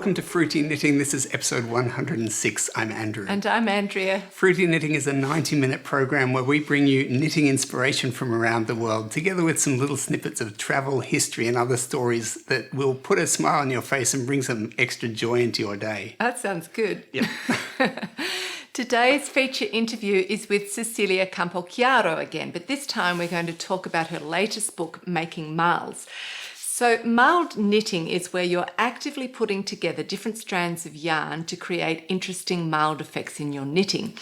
welcome to Fruity Knitting. This is episode 106. I'm Andrew. And I'm Andrea. Fruity Knitting is a 90-minute program where we bring you knitting inspiration from around the world, together with some little snippets of travel, history, and other stories that will put a smile on your face and bring some extra joy into your day. That sounds good. Yep. Today's feature interview is with Cecilia Campochiaro again, but this time we're going to talk about her latest book, Making Marls. So marled knitting is where you're actively putting together different strands of yarn to create interesting marled effects in your knitting.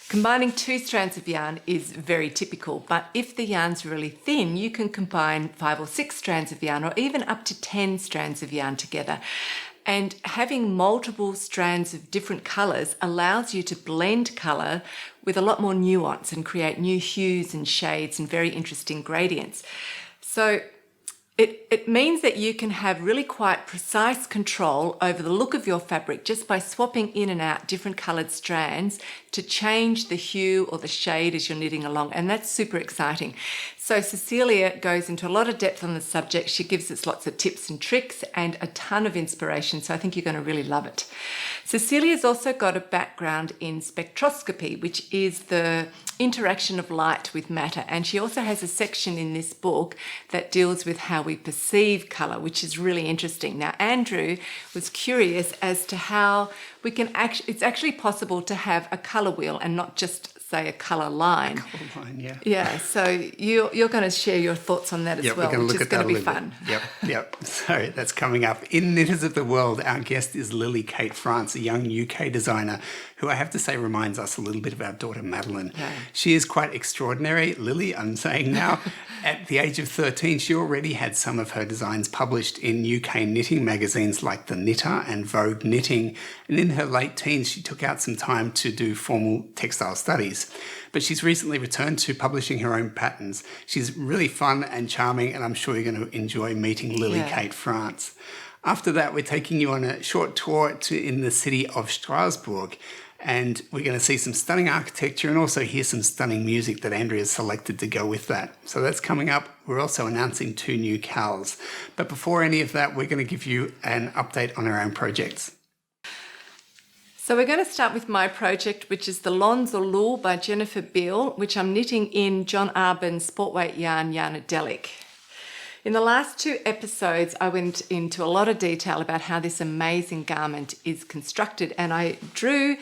Combining 2 strands of yarn is very typical, but if the yarn's really thin, you can combine 5 or 6 strands of yarn or even up to 10 strands of yarn together. And having multiple strands of different colours allows you to blend colour with a lot more nuance and create new hues and shades and very interesting gradients. So it means that you can have really quite precise control over the look of your fabric just by swapping in and out different coloured strands to change the hue or the shade as you're knitting along, and that's super exciting. So Cecilia goes into a lot of depth on the subject. She gives us lots of tips and tricks and a ton of inspiration, so I think you're going to really love it. Cecilia's also got a background in spectroscopy, which is the interaction of light with matter, and she also has a section in this book that deals with how we perceive colour, which is really interesting. Now, Andrew was curious as to how we can it's actually possible to have a colour wheel and not just say a colour line. A colour line, yeah. Yeah, so you're going to share your thoughts on that as well, which is going to be fun. Yep. So that's coming up. In Knitters of the World, our guest is Lily Kate France, a young UK designer who I have to say reminds us a little bit of our daughter Madeline. Yeah. She is quite extraordinary. Lily, I'm saying now, at the age of 13, she already had some of her designs published in UK knitting magazines like The Knitter and Vogue Knitting. And in her late teens, she took out some time to do formal textile studies. But she's recently returned to publishing her own patterns. She's really fun and charming, and I'm sure you're going to enjoy meeting Lily Kate France. After that, we're taking you on a short tour in the city of Strasbourg, and we're going to see some stunning architecture and also hear some stunning music that Andrea selected to go with that. So that's coming up. We're also announcing 2 new cals. But before any of that, we're going to give you an update on our own projects. So we're going to start with my project, which is the Lons or Lul by Jennifer Beale, which I'm knitting in John Arbon's Sportweight yarn, Yarnadelic. In the last 2 episodes, I went into a lot of detail about how this amazing garment is constructed, and I drew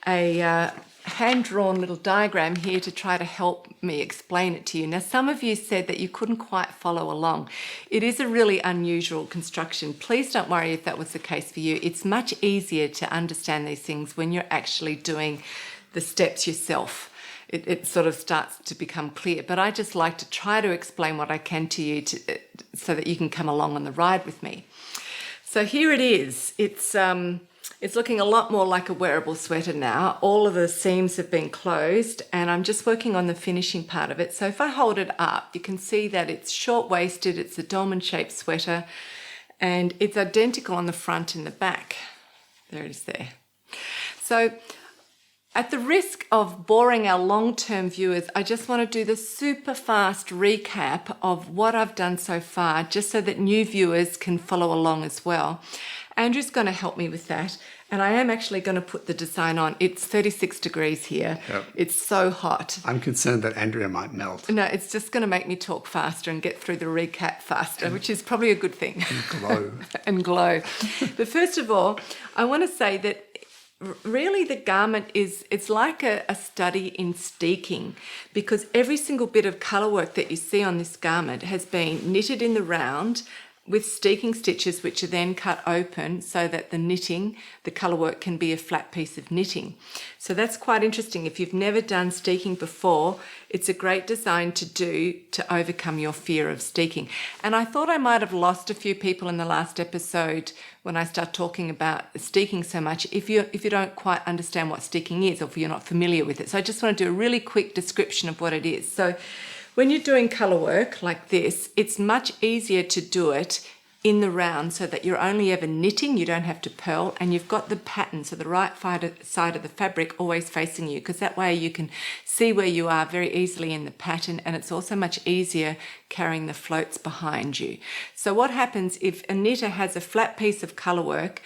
a hand-drawn little diagram here to try to help me explain it to you. Now, some of you said that you couldn't quite follow along. It is a really unusual construction. Please don't worry if that was the case for you. It's much easier to understand these things when you're actually doing the steps yourself. It sort of starts to become clear. But I just like to try to explain what I can to you so that you can come along on the ride with me. So here it is. It's looking a lot more like a wearable sweater now. All of the seams have been closed and I'm just working on the finishing part of it. So if I hold it up, you can see that it's short-waisted, it's a dolman-shaped sweater, and it's identical on the front and the back. There it is there. So at the risk of boring our long-term viewers, I just want to do the super fast recap of what I've done so far, just so that new viewers can follow along as well. Andrew's going to help me with that, and I am actually going to put the design on. It's 36 degrees here. Yep. It's so hot. I'm concerned that Andrea might melt. No, it's just going to make me talk faster and get through the recap faster, which is probably a good thing. And glow. And glow. But first of all, I want to say that really the garment it's like a study in steeking, because every single bit of colour work that you see on this garment has been knitted in the round with steeking stitches, which are then cut open so that the colour work can be a flat piece of knitting. So that's quite interesting. If you've never done steeking before, it's a great design to do to overcome your fear of steeking. And I thought I might have lost a few people in the last episode when I start talking about steeking so much, if you don't quite understand what steeking is or if you're not familiar with it. So I just want to do a really quick description of what it is. So when you're doing colour work like this, it's much easier to do it in the round so that you're only ever knitting, you don't have to purl, and you've got the pattern, so the right side of the fabric always facing you, because that way you can see where you are very easily in the pattern, and it's also much easier carrying the floats behind you. So what happens if a knitter has a flat piece of colour work,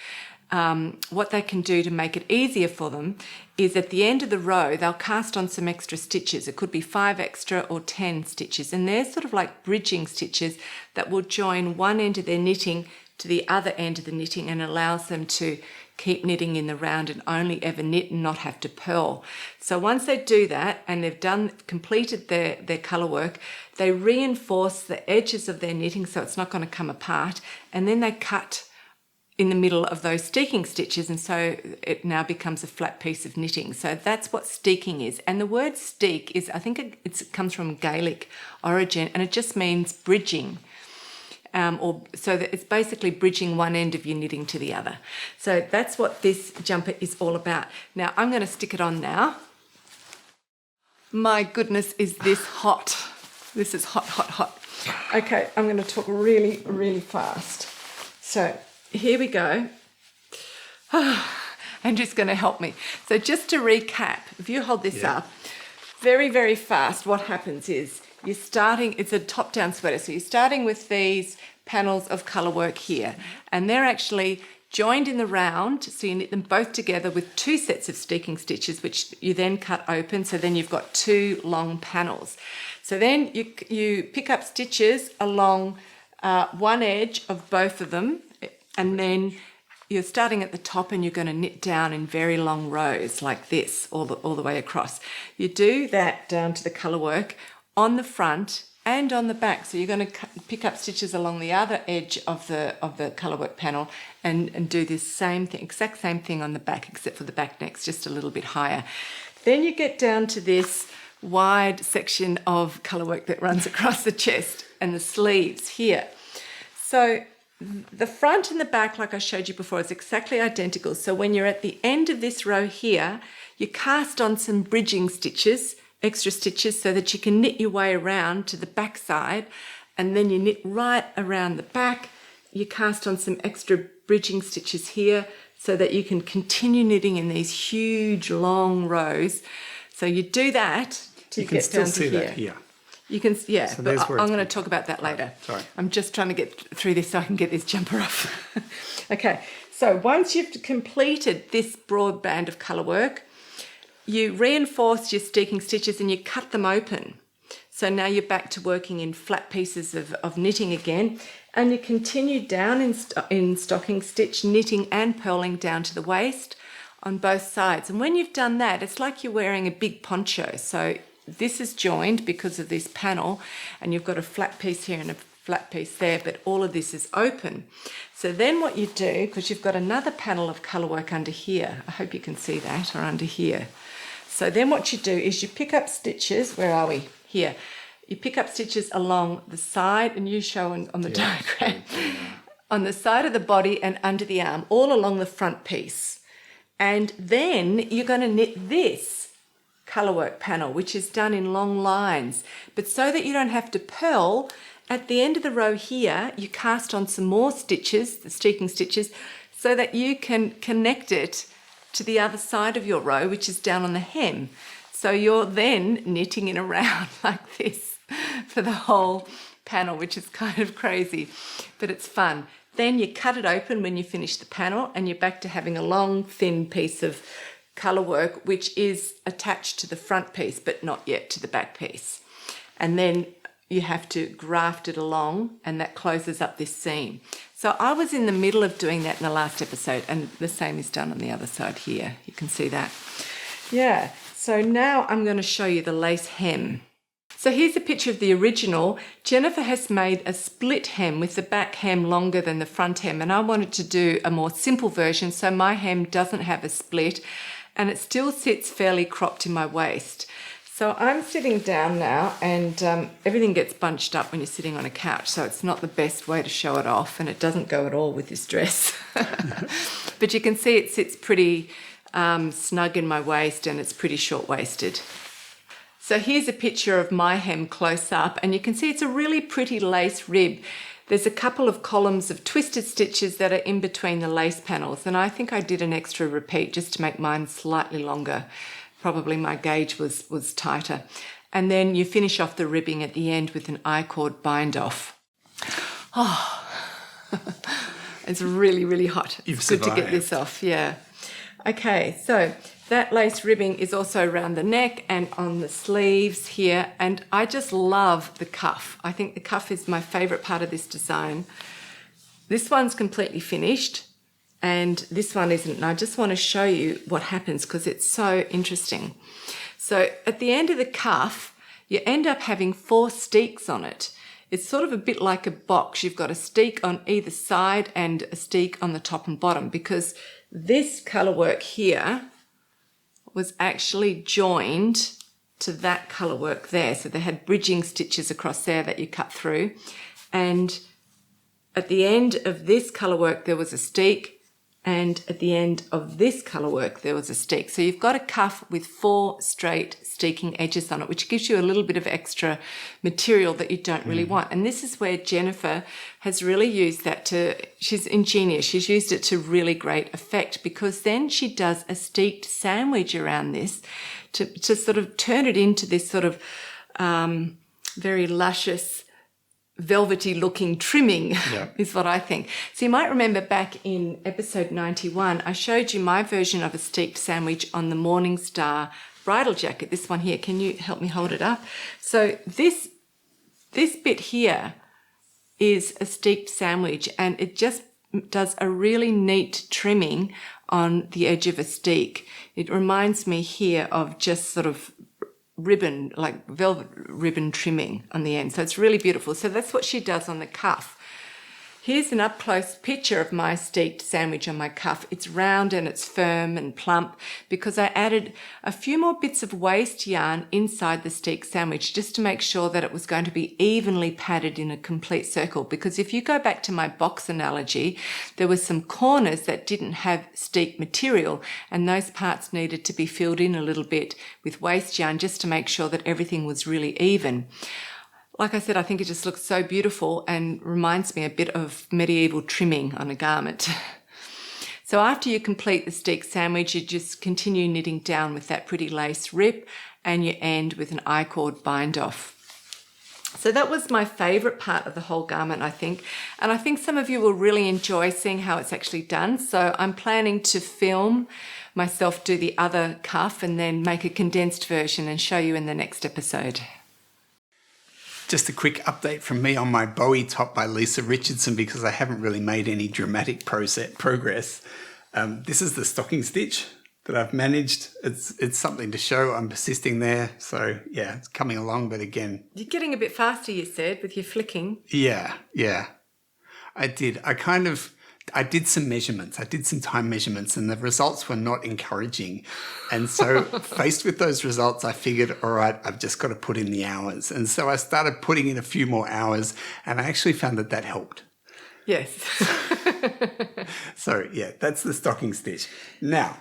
what they can do to make it easier for them is at the end of the row, they'll cast on some extra stitches. It could be 5 extra or 10 stitches. And they're sort of like bridging stitches that will join one end of their knitting to the other end of the knitting and allows them to keep knitting in the round and only ever knit and not have to purl. So once they do that and they've completed their colour work, they reinforce the edges of their knitting so it's not going to come apart, and then they cut in the middle of those steeking stitches, and so it now becomes a flat piece of knitting. So that's what steeking is. And the word steek is, I think it comes from Gaelic origin, and it just means bridging. So that it's basically bridging one end of your knitting to the other. So that's what this jumper is all about. Now I'm going to stick it on now. My goodness, is this hot. This is hot, hot, hot. Okay, I'm going to talk really, really fast. So here we go. Andrew's going to help me. So just to recap, if you hold this up very, very fast, what happens is you're starting, it's a top-down sweater, so you're starting with these panels of colour work here, and they're actually joined in the round, so you knit them both together with 2 sets of steeking stitches, which you then cut open, so then you've got 2 long panels. So then you pick up stitches along one edge of both of them, and then you're starting at the top and you're going to knit down in very long rows like this all the way across. You do that down to the colour work on the front and on the back. So you're going to pick up stitches along the other edge of the colour work panel and do this same thing, exact same thing on the back, except for the back neck's just a little bit higher. Then you get down to this wide section of colour work that runs across the chest and the sleeves here. So the front and the back, like I showed you before, is exactly identical. So when you're at the end of this row here, you cast on some bridging stitches, extra stitches, so that you can knit your way around to the back side, and then you knit right around the back. You cast on some extra bridging stitches here so that you can continue knitting in these huge long rows. So you do that till you get down to here. That here. You can, yeah, so but I'm going to talk about that later. Sorry. I'm just trying to get through this so I can get this jumper off. Okay, so once you've completed this broad band of colour work, you reinforce your steeking stitches and you cut them open. So now you're back to working in flat pieces of knitting again, and you continue down in stocking stitch, knitting and purling down to the waist on both sides. And when you've done that, it's like you're wearing a big poncho. So this is joined because of this panel, and you've got a flat piece here and a flat piece there, but all of this is open. So then what you do, because you've got another panel of colour work under here, I hope you can see that, or under here. So then what you do is you pick up stitches, where are we? Here. You pick up stitches along the side, and you show on the diagram, on the side of the body and under the arm, all along the front piece. And then you're going to knit this colour work panel, which is done in long lines. But so that you don't have to purl, at the end of the row here, you cast on some more stitches, the steeking stitches, so that you can connect it to the other side of your row, which is down on the hem. So you're then knitting in a round like this for the whole panel, which is kind of crazy, but it's fun. Then you cut it open when you finish the panel, and you're back to having a long, thin piece of colour work, which is attached to the front piece, but not yet to the back piece. And then you have to graft it along, and that closes up this seam. So I was in the middle of doing that in the last episode, and the same is done on the other side here. You can see that. Yeah, so now I'm going to show you the lace hem. So here's a picture of the original. Jennifer has made a split hem with the back hem longer than the front hem, and I wanted to do a more simple version, so my hem doesn't have a split, and it still sits fairly cropped in my waist. So I'm sitting down now, and everything gets bunched up when you're sitting on a couch, so it's not the best way to show it off, and it doesn't go at all with this dress. But you can see it sits pretty snug in my waist, and it's pretty short-waisted. So here's a picture of my hem close up, and you can see it's a really pretty lace rib. There's a couple of columns of twisted stitches that are in between the lace panels, and I think I did an extra repeat just to make mine slightly longer. Probably my gauge was tighter. And then you finish off the ribbing at the end with an I-cord bind off. Oh, It's really, really hot. You've It's good to get this off, yeah. Okay, so that lace ribbing is also around the neck and on the sleeves here, and I just love the cuff. I think the cuff is my favourite part of this design. This one's completely finished, and this one isn't, and I just want to show you what happens because it's so interesting. So at the end of the cuff, you end up having 4 steeks on it. It's sort of a bit like a box. You've got a steek on either side and a steek on the top and bottom, because this colour work here was actually joined to that colour work there. So they had bridging stitches across there that you cut through. And at the end of this colour work, there was a steek. And at the end of this colour work, there was a steek. So you've got a cuff with 4 straight steeking edges on it, which gives you a little bit of extra material that you don't really want. And this is where Jennifer has really used that she's ingenious. She's used it to really great effect, because then she does a steeked sandwich around this to sort of turn it into this sort of very luscious, velvety looking trimming, is what I think. So you might remember back in episode 91, I showed you my version of a steeked sandwich on the Morningstar bridal jacket. This one here, can you help me hold it up? So this bit here is a steeked sandwich, and it just does a really neat trimming on the edge of a steek. It reminds me here of just sort of ribbon, like velvet ribbon trimming on the end. So it's really beautiful. So that's what she does on the cuff. Here's an up-close picture of my steeked sandwich on my cuff. It's round and it's firm and plump because I added a few more bits of waste yarn inside the steeked sandwich just to make sure that it was going to be evenly padded in a complete circle. Because if you go back to my box analogy, there were some corners that didn't have steeked material, and those parts needed to be filled in a little bit with waste yarn just to make sure that everything was really even. Like I said, I think it just looks so beautiful and reminds me a bit of medieval trimming on a garment. So after you complete the steeked sandwich, you just continue knitting down with that pretty lace rip, and you end with an I-cord bind off. So that was my favourite part of the whole garment, I think. And I think some of you will really enjoy seeing how it's actually done. So I'm planning to film myself do the other cuff and then make a condensed version and show you in the next episode. Just a quick update from me on my Bowie top by Lisa Richardson, because I haven't really made any dramatic progress. This is the stocking stitch that I've managed. It's something to show. I'm persisting there. So yeah, it's coming along, but again... You're getting a bit faster, you said, with your flicking. Yeah. I did. I did some measurements. I did some time measurements, and the results were not encouraging. And so faced with those results, I figured, all right, I've just got to put in the hours. And so I started putting in a few more hours, and I actually found that helped. Yes. So yeah, that's the stocking stitch. Now,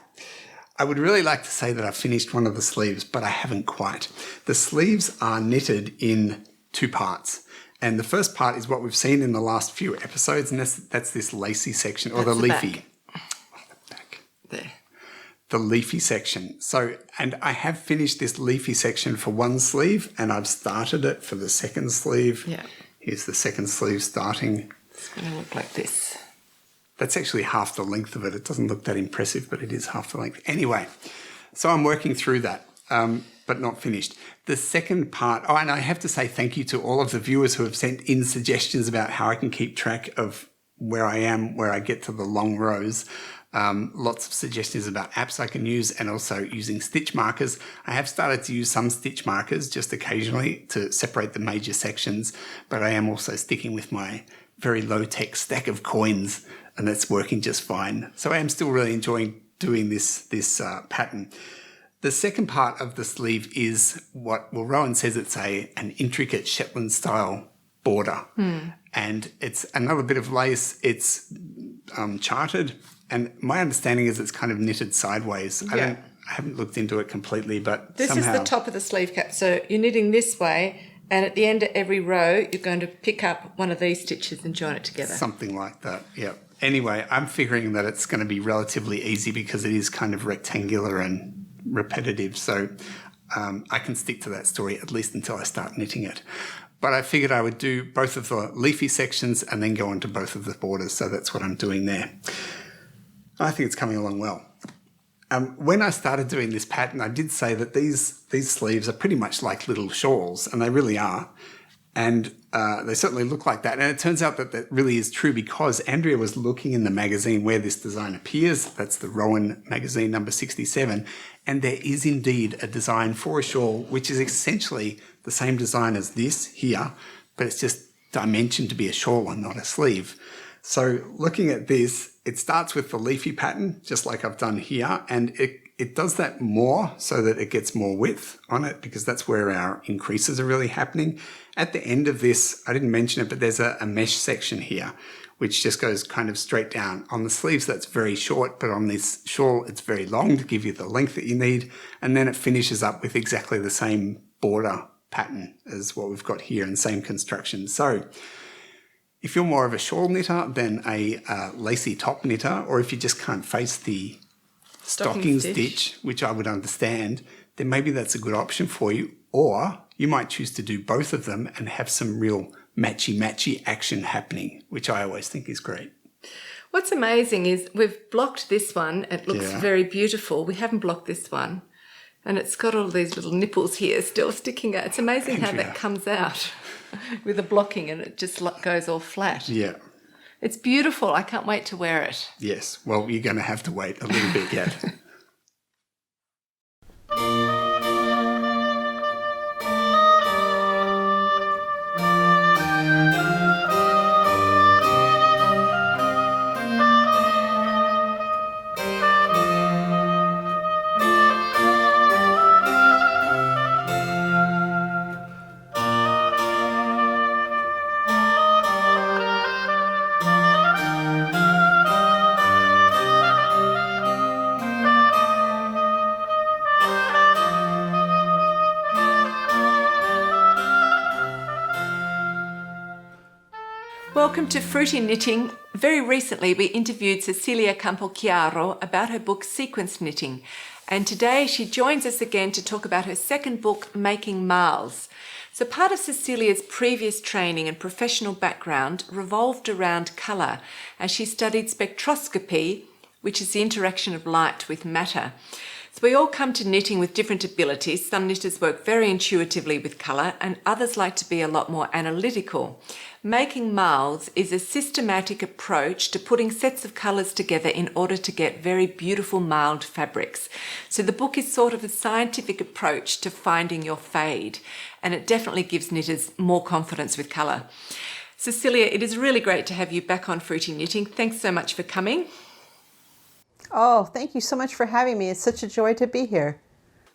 I would really like to say that I've finished one of the sleeves, but I haven't quite. The sleeves are knitted in 2 parts. And the first part is what we've seen in the last few episodes, and that's this lacy section, or the leafy. Back. There. The leafy section. So, and I have finished this leafy section for one sleeve, and I've started it for the second sleeve. Yeah. Here's the second sleeve starting. It's going to look like this. That's actually half the length of it. It doesn't look that impressive, but it is half the length. Anyway, so I'm working through that. But not finished. The second part, and I have to say thank you to all of the viewers who have sent in suggestions about how I can keep track of where I am, where I get to the long rows. Lots of suggestions about apps I can use, and also using stitch markers. I have started to use some stitch markers just occasionally to separate the major sections, but I am also sticking with my very low-tech stack of coins, and that's working just fine. So I am still really enjoying doing this pattern. The second part of the sleeve is Rowan says it's an intricate Shetland style border. And it's another bit of lace. It's charted, and my understanding is it's kind of knitted sideways. Yeah. I haven't looked into it completely, but this somehow... is the top of the sleeve cap. So you're knitting this way, and at the end of every row, you're going to pick up one of these stitches and join it together. Something like that, yeah. Anyway, I'm figuring that it's going to be relatively easy because it is kind of rectangular and repetitive, so I can stick to that story at least until I start knitting it. but I figured I would do both of the leafy sections and then go on to both of the borders. So that's what I'm doing there. I think it's coming along well. When I started doing this pattern, I did say that these sleeves are pretty much like little shawls, and they really are. And they certainly look like that. And it turns out that that really is true because Andrea was looking in the magazine where this design appears. That's the Rowan magazine number 67. And there is indeed a design for a shawl, which is essentially the same design as this here, but it's just dimensioned to be a shawl and not a sleeve. So looking at this, it starts with the leafy pattern, just like I've done here, and it does that more so that it gets more width on it because that's where our increases are really happening. At the end of this, I didn't mention it, but there's a mesh section here, which just goes kind of straight down. On the sleeves, that's very short, but on this shawl, it's very long to give you the length that you need. And then it finishes up with exactly the same border pattern as what we've got here and same construction. So if you're more of a shawl knitter than a lacy top knitter, or if you just can't face the stocking stitch, which I would understand, then maybe that's a good option for you. Or you might choose to do both of them and have some real matchy action happening, which I always think is great. What's amazing is we've blocked this one. It looks very beautiful. We haven't blocked this one. And it's got all these little nipples here still sticking out. It's amazing how that comes out with the blocking and it just goes all flat. Yeah. It's beautiful. I can't wait to wear it. Yes. Well, you're going to have to wait a little bit yet. Welcome to Fruity Knitting. Very recently we interviewed Cecilia Campochiaro about her book Sequence Knitting, and today she joins us again to talk about her second book, Making Marls. So part of Cecilia's previous training and professional background revolved around colour, as she studied spectroscopy, which is the interaction of light with matter. So we all come to knitting with different abilities. Some knitters work very intuitively with colour and others like to be a lot more analytical. Making marls is a systematic approach to putting sets of colours together in order to get very beautiful marled fabrics. So the book is sort of a scientific approach to finding your fade, and it definitely gives knitters more confidence with colour. Cecilia, it is really great to have you back on Fruity Knitting. Thanks so much for coming. Oh, thank you so much for having me. It's such a joy to be here.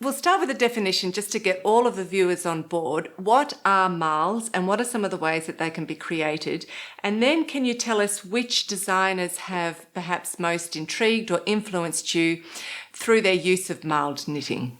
We'll start with a definition just to get all of the viewers on board. What are marls and what are some of the ways that they can be created? And then can you tell us which designers have perhaps most intrigued or influenced you through their use of marled knitting?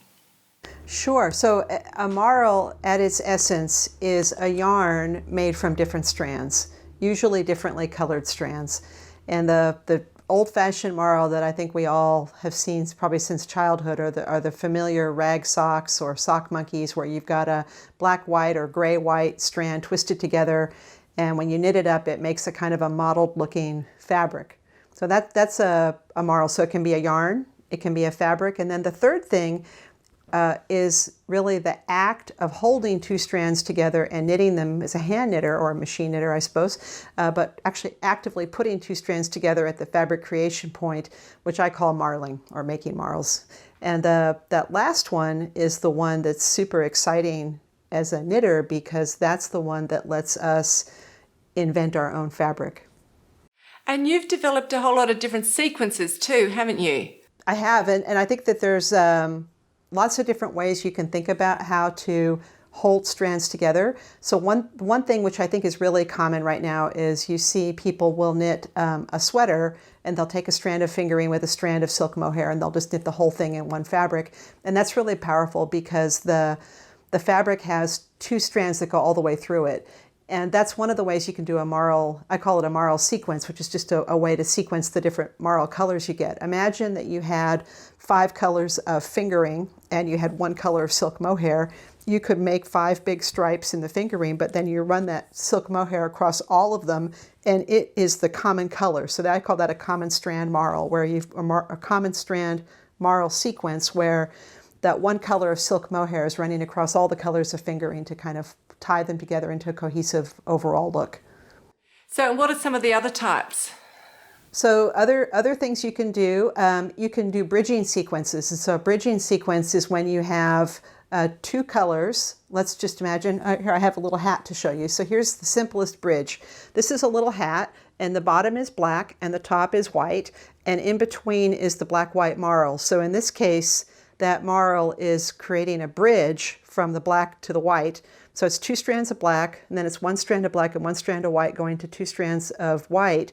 Sure. So a marl at its essence is a yarn made from different strands, usually differently colored strands. And the old-fashioned marl that I think we all have seen probably since childhood are the familiar rag socks or sock monkeys, where you've got a black-white or gray-white strand twisted together, and when you knit it up, it makes a kind of a mottled-looking fabric. So that's a marl. So it can be a yarn, it can be a fabric, and then the third thing is really the act of holding two strands together and knitting them as a hand knitter or a machine knitter, I suppose, but actually actively putting two strands together at the fabric creation point, which I call marling or making marls. And that last one is the one that's super exciting as a knitter, because that's the one that lets us invent our own fabric. And you've developed a whole lot of different sequences too, haven't you? I have, and I think that there's lots of different ways you can think about how to hold strands together. So one thing which I think is really common right now is you see people will knit a sweater, and they'll take a strand of fingering with a strand of silk mohair, and they'll just knit the whole thing in one fabric. And that's really powerful because the fabric has two strands that go all the way through it. And that's one of the ways you can do a marl. I call it a marl sequence, which is just a way to sequence the different marl colors you get. Imagine that you had 5 colors of fingering and you had 1 color of silk mohair. you could make 5 big stripes in the fingering, but then you run that silk mohair across all of them, and it is the common color. So I call that a common strand marl, where you've a common strand marl sequence where that one color of silk mohair is running across all the colors of fingering to kind of tie them together into a cohesive overall look. So what are some of the other types? So other things you can do bridging sequences. And so a bridging sequence is when you have 2 colors. Let's just imagine, here I have a little hat to show you. So here's the simplest bridge. This is a little hat, and the bottom is black and the top is white, and in between is the black-white marl. So in this case, that marl is creating a bridge from the black to the white. So it's 2 strands of black, and then it's 1 strand of black and 1 strand of white going to 2 strands of white.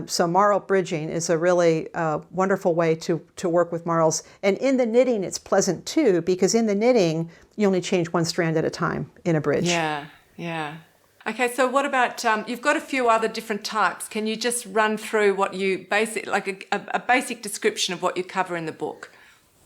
So marl bridging is a really wonderful way to work with marls. And in the knitting, it's pleasant too, because in the knitting, you only change 1 strand at a time in a bridge. Yeah, yeah. Okay, so what about, you've got a few other different types. Can you just run through what you like a basic description of what you cover in the book?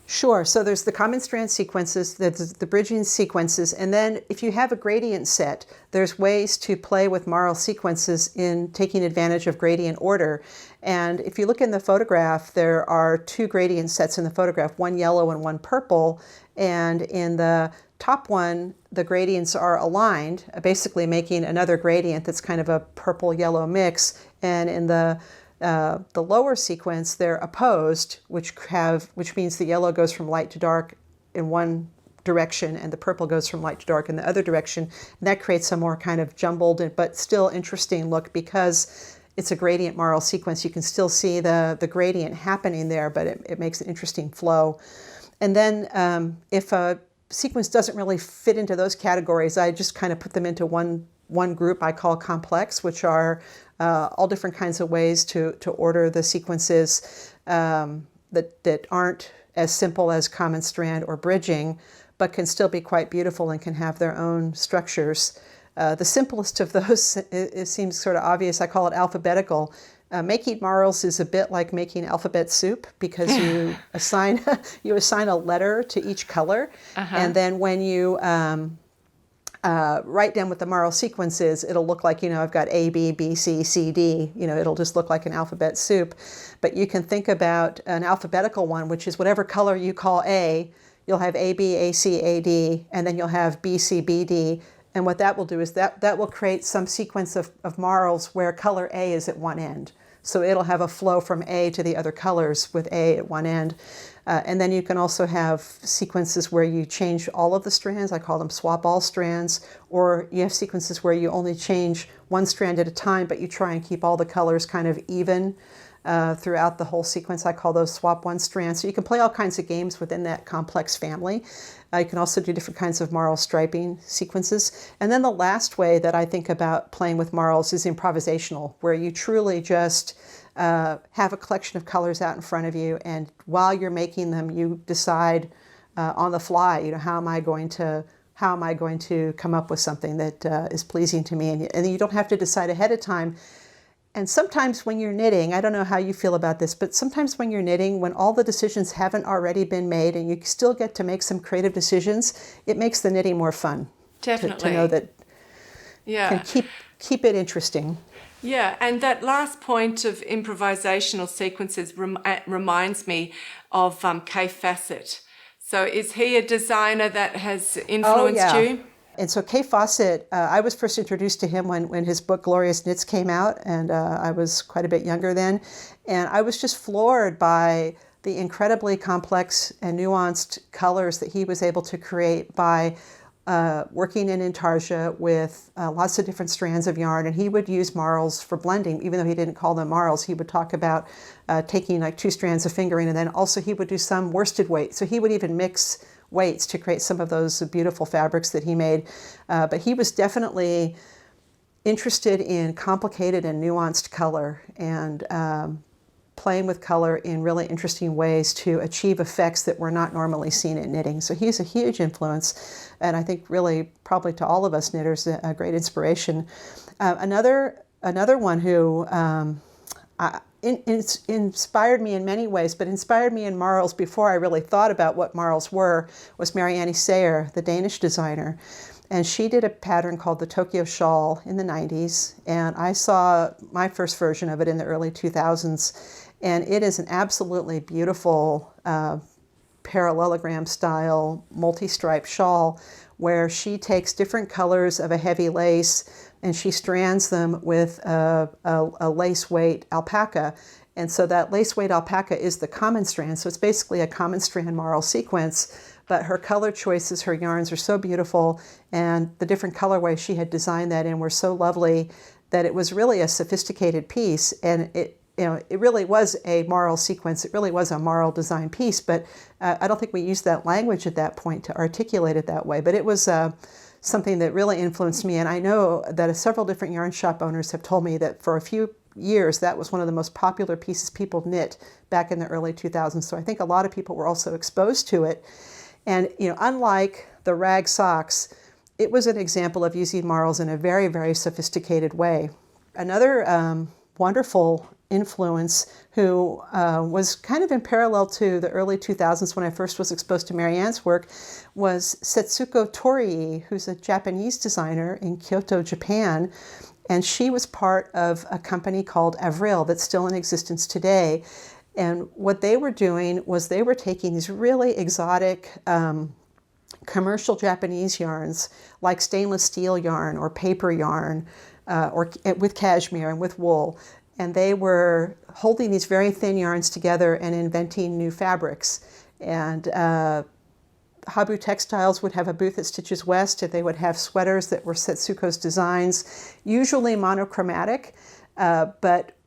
Sure. So there's the common strand sequences, the bridging sequences, and then if you have a gradient set, there's ways to play with marl sequences in taking advantage of gradient order. And if you look in the photograph, there are 2 gradient sets in the photograph, 1 yellow and 1 purple. And in the top one, the gradients are aligned, basically making another gradient that's kind of a purple-yellow mix. And in the lower sequence, they're opposed, which means the yellow goes from light to dark in one direction and the purple goes from light to dark in the other direction. And that creates a more kind of jumbled but still interesting look because it's a gradient marl sequence. You can still see the gradient happening there, but it makes an interesting flow. And then if a sequence doesn't really fit into those categories, I just kind of put them into one group I call complex, which are all different kinds of ways to order the sequences that aren't as simple as common strand or bridging, but can still be quite beautiful and can have their own structures. The simplest of those, it seems sort of obvious, I call it alphabetical. Making marls is a bit like making alphabet soup because you assign a letter to each color, and then when you write down what the marl sequence is, it'll look like, I've got A, B, B, C, C, D. It'll just look like an alphabet soup. But you can think about an alphabetical one, which is whatever color you call A, you'll have A, B, A, C, A, D, and then you'll have B, C, B, D. And what that will do is that will create some sequence of marls where color A is at one end. So it'll have a flow from A to the other colors with A at one end. And then you can also have sequences where you change all of the strands. I call them swap all strands. Or you have sequences where you only change 1 strand at a time, but you try and keep all the colors kind of even throughout the whole sequence. I call those swap 1 strands. So you can play all kinds of games within that complex family. You can also do different kinds of marl striping sequences. And then the last way that I think about playing with marls is improvisational, where you truly just have a collection of colors out in front of you, and while you're making them, you decide on the fly, how am I going to come up with something that is pleasing to me, and you don't have to decide ahead of time. And sometimes when you're knitting, I don't know how you feel about this, but sometimes when you're knitting, when all the decisions haven't already been made and you still get to make some creative decisions, it makes the knitting more fun. Definitely. To know that yeah. can keep it interesting. Yeah, and that last point of improvisational sequences reminds me of Kay Fawcett. So is he a designer that has influenced you? And so Kay Fawcett, I was first introduced to him when his book Glorious Knits came out, and I was quite a bit younger then. And I was just floored by the incredibly complex and nuanced colors that he was able to create by working in intarsia with lots of different strands of yarn. And he would use marls for blending, even though he didn't call them marls. He would talk about taking like 2 strands of fingering, and then also he would do some worsted weight. So he would even mix weights to create some of those beautiful fabrics that he made. But he was definitely interested in complicated and nuanced color and playing with color in really interesting ways to achieve effects that were not normally seen in knitting. So he's a huge influence, and I think really probably to all of us knitters a great inspiration. Another one who inspired me in many ways, but inspired me in marls before I really thought about what marls were, was Marianne Sayer, the Danish designer. And she did a pattern called the Tokyo Shawl in the 90s, and I saw my first version of it in the early 2000s, and it is an absolutely beautiful parallelogram style multi-stripe shawl where she takes different colors of a heavy lace and she strands them with a lace weight alpaca. And so that lace weight alpaca is the common strand. So it's basically a common strand marl sequence, but her color choices, her yarns are so beautiful, and the different colorways she had designed that in were so lovely that it was really a sophisticated piece. And it really was a marl sequence. It really was a marl design piece, but I don't think we used that language at that point to articulate it that way. But it was something that really influenced me. And I know that several different yarn shop owners have told me that for a few years, that was one of the most popular pieces people knit back in the early 2000s. So I think a lot of people were also exposed to it. And, unlike the rag socks, it was an example of using marls in a very, very sophisticated way. Another wonderful influence who was kind of in parallel to the early 2000s when I first was exposed to Marianne's work was Setsuko Torii, who's a Japanese designer in Kyoto, Japan. And she was part of a company called Avril that's still in existence today. And what they were doing was they were taking these really exotic commercial Japanese yarns like stainless steel yarn or paper yarn or with cashmere and with wool. And they were holding these very thin yarns together and inventing new fabrics. And Habu Textiles would have a booth at Stitches West, and they would have sweaters that were Setsuko's designs, usually monochromatic, but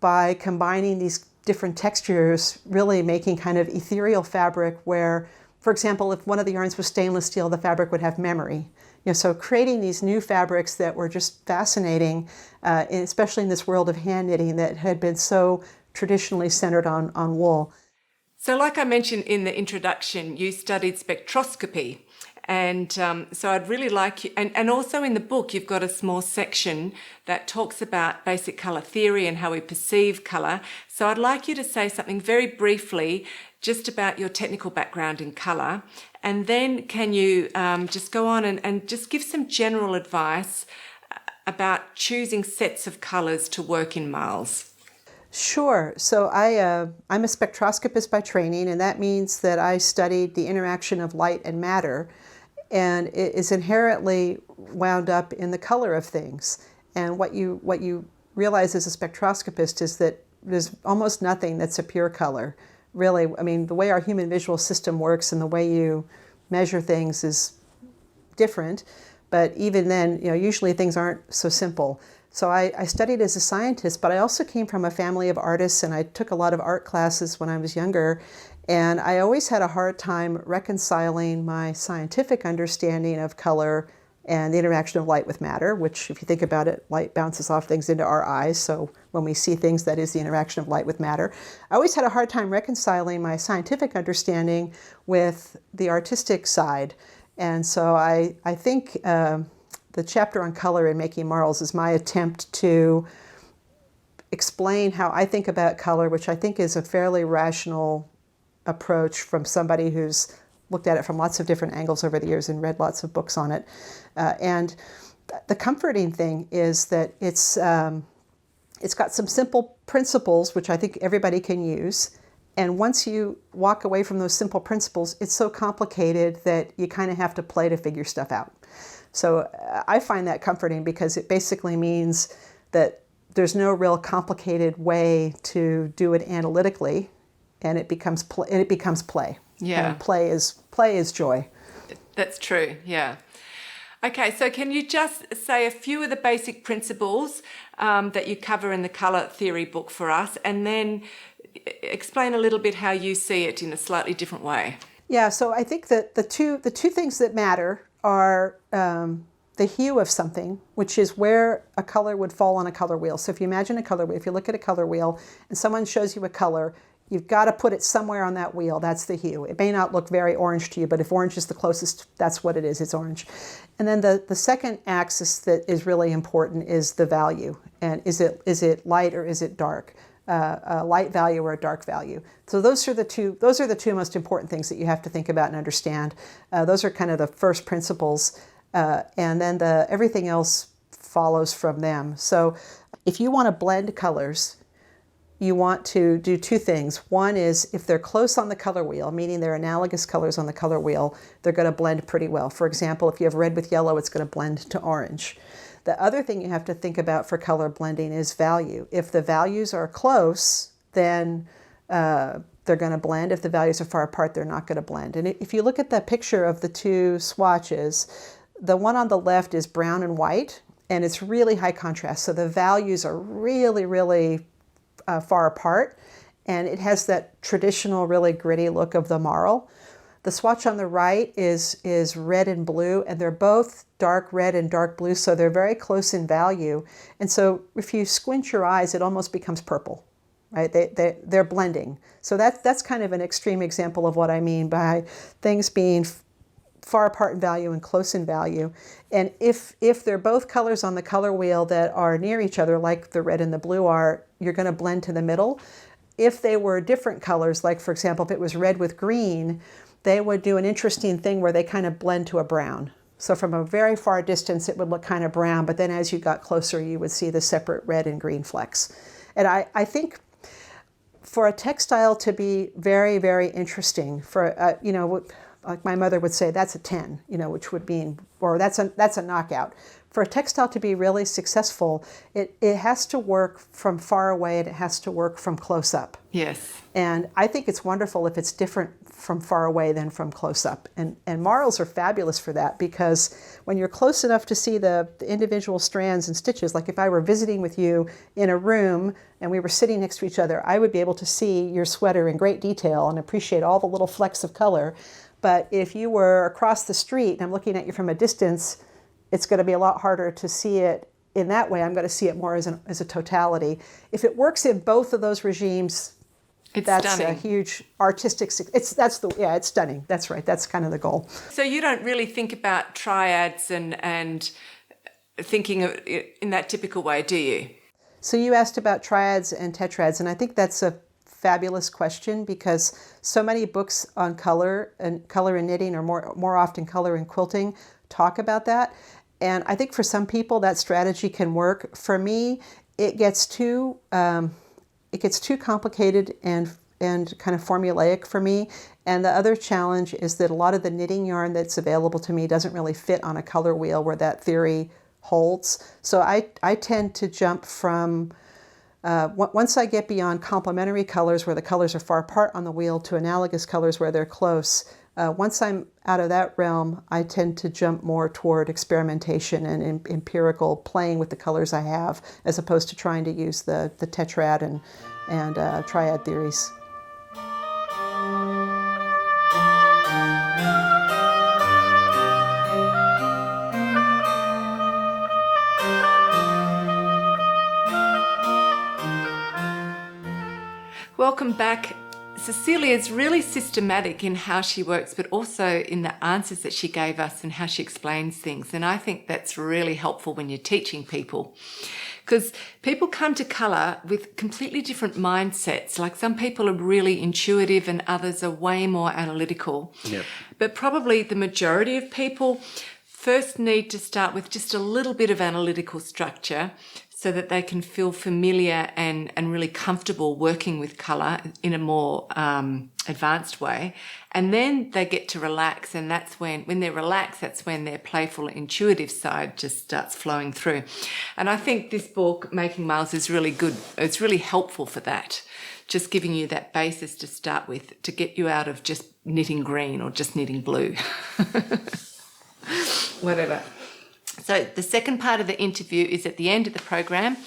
by combining these different textures, really making kind of ethereal fabric where, for example, if one of the yarns was stainless steel, the fabric would have memory. So creating these new fabrics that were just fascinating, especially in this world of hand knitting that had been so traditionally centered on wool. So like I mentioned in the introduction, you studied spectroscopy. And so I'd really like you, and also in the book, you've got a small section that talks about basic colour theory and how we perceive colour. So I'd like you to say something very briefly just about your technical background in colour. And then can you just go on and just give some general advice about choosing sets of colours to work in marls? Sure. So I'm a spectroscopist by training, and that means that I studied the interaction of light and matter. And it is inherently wound up in the color of things. And what you realize as a spectroscopist is that there's almost nothing that's a pure color. Really, I mean, the way our human visual system works and the way you measure things is different. But even then, usually things aren't so simple. So I studied as a scientist, but I also came from a family of artists, and I took a lot of art classes when I was younger. And I always had a hard time reconciling my scientific understanding of color and the interaction of light with matter, which, if you think about it, light bounces off things into our eyes. So when we see things, that is the interaction of light with matter. I always had a hard time reconciling my scientific understanding with the artistic side. And so I think the chapter on color in Making Marls is my attempt to explain how I think about color, which I think is a fairly rational approach from somebody who's looked at it from lots of different angles over the years and read lots of books on it. And the comforting thing is that it's got some simple principles, which I think everybody can use. And once you walk away from those simple principles, it's so complicated that you kind of have to play to figure stuff out. So I find that comforting because it basically means that there's no real complicated way to do it analytically. And it becomes play. Yeah. And play is joy. That's true. Yeah. Okay. So can you just say a few of the basic principles that you cover in the colour theory book for us, and then explain a little bit how you see it in a slightly different way? Yeah. So I think that the two things that matter are the hue of something, which is where a color would fall on a color wheel. So if you imagine a color wheel, if you look at a color wheel and someone shows you a color, you've got to put it somewhere on that wheel. That's the hue. It may not look very orange to you, but if orange is the closest, that's what it is. It's orange. And then the second axis that is really important is the value. And is it light or is it dark? a light value or a dark value. So those are the two most important things that you have to think about and understand. Those are kind of the first principles, and then everything else follows from them. So if you want to blend colors, you want to do two things. One is if they're close on the color wheel, meaning they're analogous colors on the color wheel, they're going to blend pretty well. For example, if you have red with yellow, it's going to blend to orange. The other thing you have to think about for color blending is value. If the values are close, then they're going to blend. If the values are far apart, they're not going to blend. And if you look at the picture of the two swatches, the one on the left is brown and white, and it's really high contrast. So the values are really, really far apart, and it has that traditional, really gritty look of the Marl. The swatch on the right is red and blue, and they're both dark red and dark blue, so they're very close in value. And so if you squint your eyes, it almost becomes purple, right? They're blending. So that's kind of an extreme example of what I mean by things being far apart in value and close in value. And if they're both colors on the color wheel that are near each other, like the red and the blue are, you're going to blend to the middle. If they were different colors, like for example, if it was red with green, they would do an interesting thing where they kind of blend to a brown. So from a very far distance, it would look kind of brown, but then as you got closer, you would see the separate red and green flecks. And I think for a textile to be very, very interesting, for like my mother would say, that's a 10, which would mean, or that's a knockout. For a textile to be really successful, it has to work from far away and it has to work from close up. Yes. And I think it's wonderful if it's different from far away than from close up. And Marls are fabulous for that, because when you're close enough to see the individual strands and stitches, like if I were visiting with you in a room and we were sitting next to each other, I would be able to see your sweater in great detail and appreciate all the little flecks of color. But if you were across the street and I'm looking at you from a distance, it's going to be a lot harder to see it in that way. I'm going to see it more as a totality. If it works in both of those regimes, that's stunning. A huge artistic. It's stunning. That's right. That's kind of the goal. So you don't really think about triads and thinking of it in that typical way, do you? So you asked about triads and tetrads, and I think that's a fabulous question, because so many books on color and knitting, or more often color and quilting, talk about that. And I think for some people that strategy can work. For me, it gets too complicated and kind of formulaic for me. And the other challenge is that a lot of the knitting yarn that's available to me doesn't really fit on a color wheel where that theory holds. So I tend to jump from once I get beyond complementary colors where the colors are far apart on the wheel to analogous colors where they're close. Once I'm out of that realm, I tend to jump more toward experimentation and empirical, playing with the colors I have, as opposed to trying to use the tetrad and triad theories. Welcome back. Cecilia is really systematic in how she works, but also in the answers that she gave us and how she explains things. And I think that's really helpful when you're teaching people, because people come to colour with completely different mindsets. Like some people are really intuitive and others are way more analytical. Yep. But probably the majority of people first need to start with just a little bit of analytical structure, so that they can feel familiar and really comfortable working with colour in a more advanced way. And then they get to relax, and that's when they're relaxed, that's when their playful, intuitive side just starts flowing through. And I think this book, Making Marls, is really good. It's really helpful for that, just giving you that basis to start with, to get you out of just knitting green or just knitting blue. Whatever. So the second part of the interview is at the end of the program.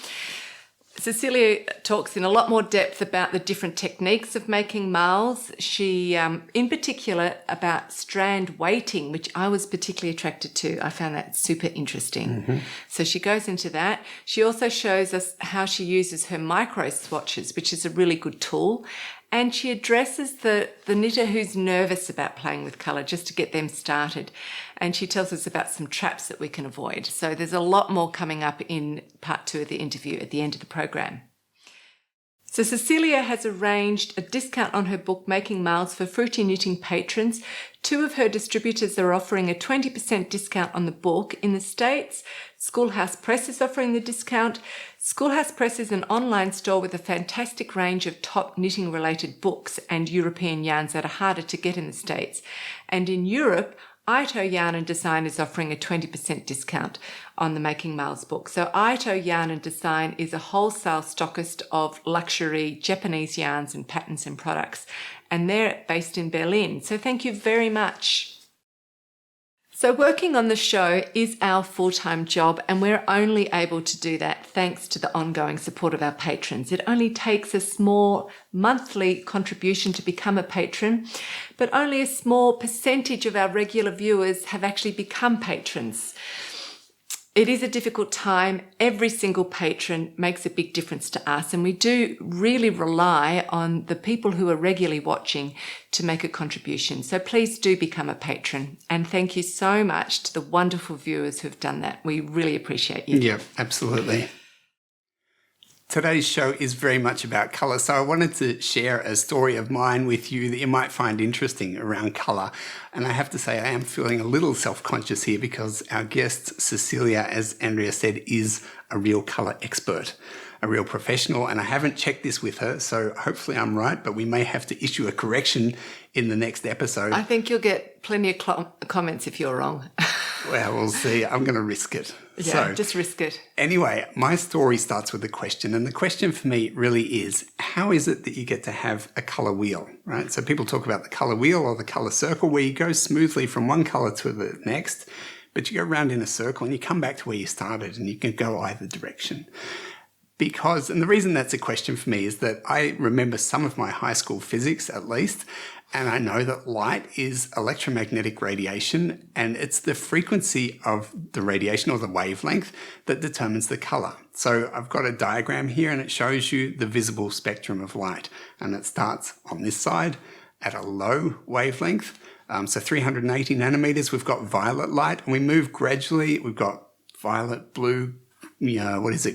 Cecilia talks in a lot more depth about the different techniques of making marls. She, in particular, about strand weighting, which I was particularly attracted to. I found that super interesting. Mm-hmm. So she goes into that. She also shows us how she uses her micro swatches, which is a really good tool. And she addresses the knitter who's nervous about playing with colour, just to get them started. And she tells us about some traps that we can avoid. So there's a lot more coming up in part 2 of the interview at the end of the program. So Cecilia has arranged a discount on her book, Making Marls, for Fruity Knitting patrons. 2 of her distributors are offering a 20% discount on the book. In the States, Schoolhouse Press is offering the discount. Schoolhouse Press is an online store with a fantastic range of top knitting-related books and European yarns that are harder to get in the States. And in Europe, Ito Yarn and Design is offering a 20% discount on the Making Marls book. So Ito Yarn and Design is a wholesale stockist of luxury Japanese yarns and patterns and products, and they're based in Berlin. So thank you very much. So working on the show is our full-time job, and we're only able to do that thanks to the ongoing support of our patrons. It only takes a small monthly contribution to become a patron, but only a small percentage of our regular viewers have actually become patrons. It is a difficult time. Every single patron makes a big difference to us, and we do really rely on the people who are regularly watching to make a contribution. So please do become a patron, and thank you so much to the wonderful viewers who've done that. We really appreciate you. Yeah, absolutely. Today's show is very much about colour, so I wanted to share a story of mine with you that you might find interesting around colour. And I have to say I am feeling a little self-conscious here because our guest, Cecilia, as Andrea said, is a real colour expert, a real professional, and I haven't checked this with her, so hopefully I'm right, but we may have to issue a correction in the next episode. I think you'll get plenty of comments if you're wrong. Well, we'll see. I'm going to risk it. Yeah, just risk it. Anyway, my story starts with a question. And the question for me really is, how is it that you get to have a colour wheel, right? So people talk about the colour wheel or the colour circle where you go smoothly from one colour to the next, but you go around in a circle and you come back to where you started and you can go either direction. Because, and the reason that's a question for me is that I remember some of my high school physics at least, and I know that light is electromagnetic radiation, and it's the frequency of the radiation or the wavelength that determines the colour. So I've got a diagram here and it shows you the visible spectrum of light, and it starts on this side at a low wavelength. So 380 nanometers, we've got violet light, and we move gradually. We've got violet, blue,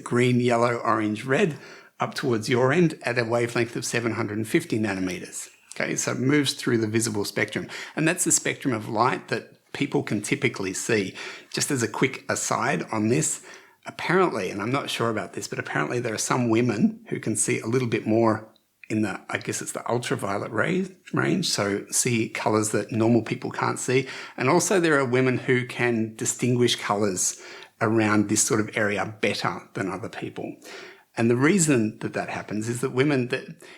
green, yellow, orange, red, up towards your end at a wavelength of 750 nanometers. Okay, so it moves through the visible spectrum. And that's the spectrum of light that people can typically see. Just as a quick aside on this, apparently, and I'm not sure about this, but apparently there are some women who can see a little bit more in the, I guess it's the ultraviolet range, so see colours that normal people can't see. And also there are women who can distinguish colours around this sort of area better than other people. And the reason that that happens is that women,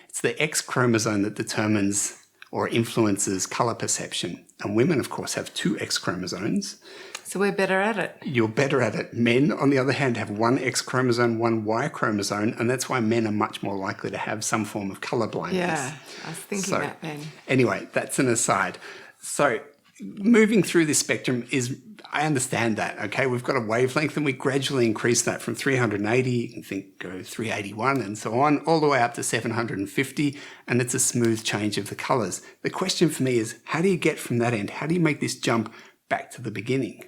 it's the X chromosome that determines or influences colour perception. And women, of course, have 2 X chromosomes. So we're better at it. You're better at it. Men, on the other hand, have 1 X chromosome, 1 Y chromosome, and that's why men are much more likely to have some form of colour blindness. Yeah, I was thinking that then. Anyway, that's an aside. So moving through this spectrum is, I understand that, okay? We've got a wavelength and we gradually increase that from 380, you can think go 381 and so on, all the way up to 750, and it's a smooth change of the colours. The question for me is, how do you get from that end? How do you make this jump back to the beginning?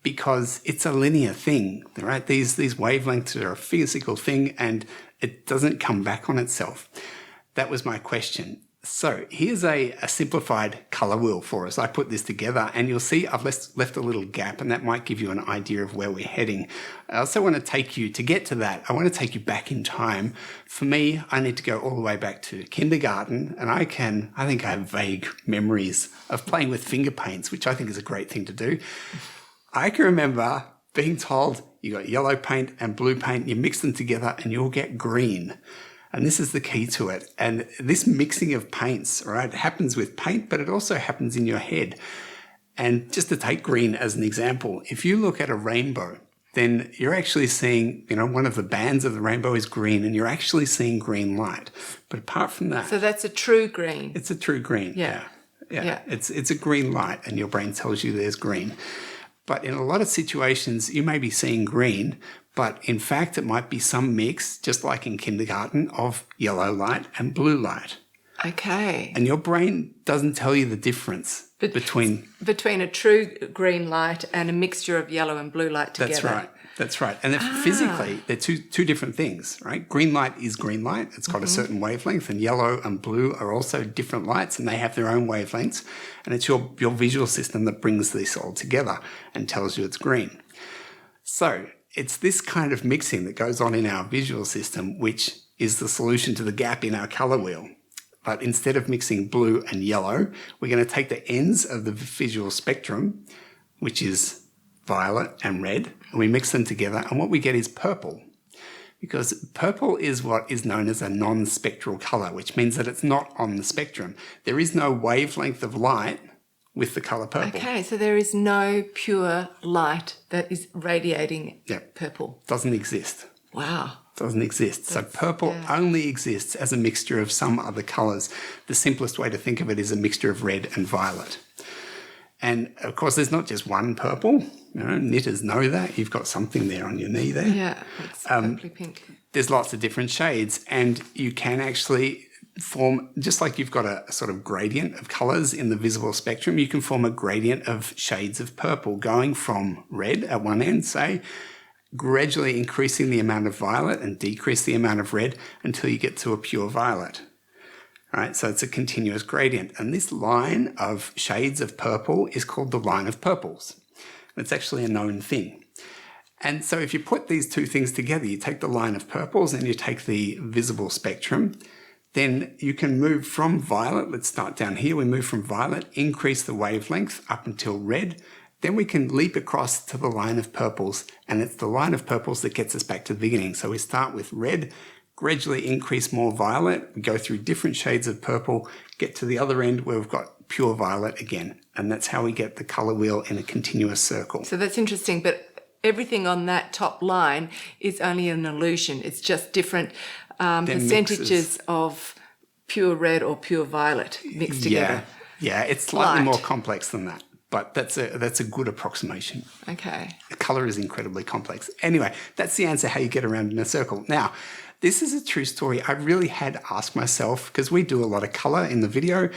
Because it's a linear thing, right? These wavelengths are a physical thing and it doesn't come back on itself. That was my question. So here's a simplified colour wheel for us. I put this together and you'll see I've left a little gap, and that might give you an idea of where we're heading. I also want to take you, to get to that, I want to take you back in time. For me, I need to go all the way back to kindergarten, and I think I have vague memories of playing with finger paints, which I think is a great thing to do. I can remember being told you got yellow paint and blue paint, you mix them together and you'll get green. And this is the key to it. And this mixing of paints, right, happens with paint, but it also happens in your head. And just to take green as an example, if you look at a rainbow, then you're actually seeing, one of the bands of the rainbow is green, and you're actually seeing green light. But apart from that... So that's a true green. It's a true green, yeah. It's a green light, and your brain tells you there's green. But in a lot of situations, you may be seeing green, but in fact, it might be some mix, just like in kindergarten, of yellow light and blue light. Okay. And your brain doesn't tell you the difference between a true green light and a mixture of yellow and blue light together. That's right. That's right. And physically, they're two different things, right? Green light is green light. It's got a certain wavelength, and yellow and blue are also different lights, and they have their own wavelengths. And it's your visual system that brings this all together and tells you it's green. So it's this kind of mixing that goes on in our visual system, which is the solution to the gap in our color wheel. But instead of mixing blue and yellow, we're going to take the ends of the visual spectrum, which is violet and red, and we mix them together, and what we get is purple. Because purple is what is known as a non-spectral color, which means that it's not on the spectrum. There is no wavelength of light with the color purple. Okay, so there is no pure light that is radiating purple. Doesn't exist. Wow. Doesn't exist. So purple only exists as a mixture of some other colors. The simplest way to think of it is a mixture of red and violet. And of course, there's not just one purple. You know, knitters know that. You've got something there on your knee there. Yeah, it's purpley pink. There's lots of different shades, and you can actually form, just like you've got a sort of gradient of colors in the visible spectrum, you can form a gradient of shades of purple going from red at one end, say, gradually increasing the amount of violet and decrease the amount of red until you get to a pure violet. Right, so it's a continuous gradient. And this line of shades of purple is called the line of purples. It's actually a known thing. And so if you put these two things together, you take the line of purples and you take the visible spectrum, then you can move from violet. Let's start down here. We move from violet, increase the wavelength up until red. Then we can leap across to the line of purples, and it's the line of purples that gets us back to the beginning. So we start with red, gradually increase more violet, we go through different shades of purple, get to the other end where we've got pure violet again. And that's how we get the color wheel in a continuous circle. So that's interesting, but everything on that top line is only an illusion. It's just different percentages of pure red or pure violet mixed together. Yeah, it's slightly more complex than that. But that's a good approximation. Okay. The colour is incredibly complex. Anyway, that's the answer how you get around in a circle. Now, this is a true story. I really had asked myself, because we do a lot of colour in the video,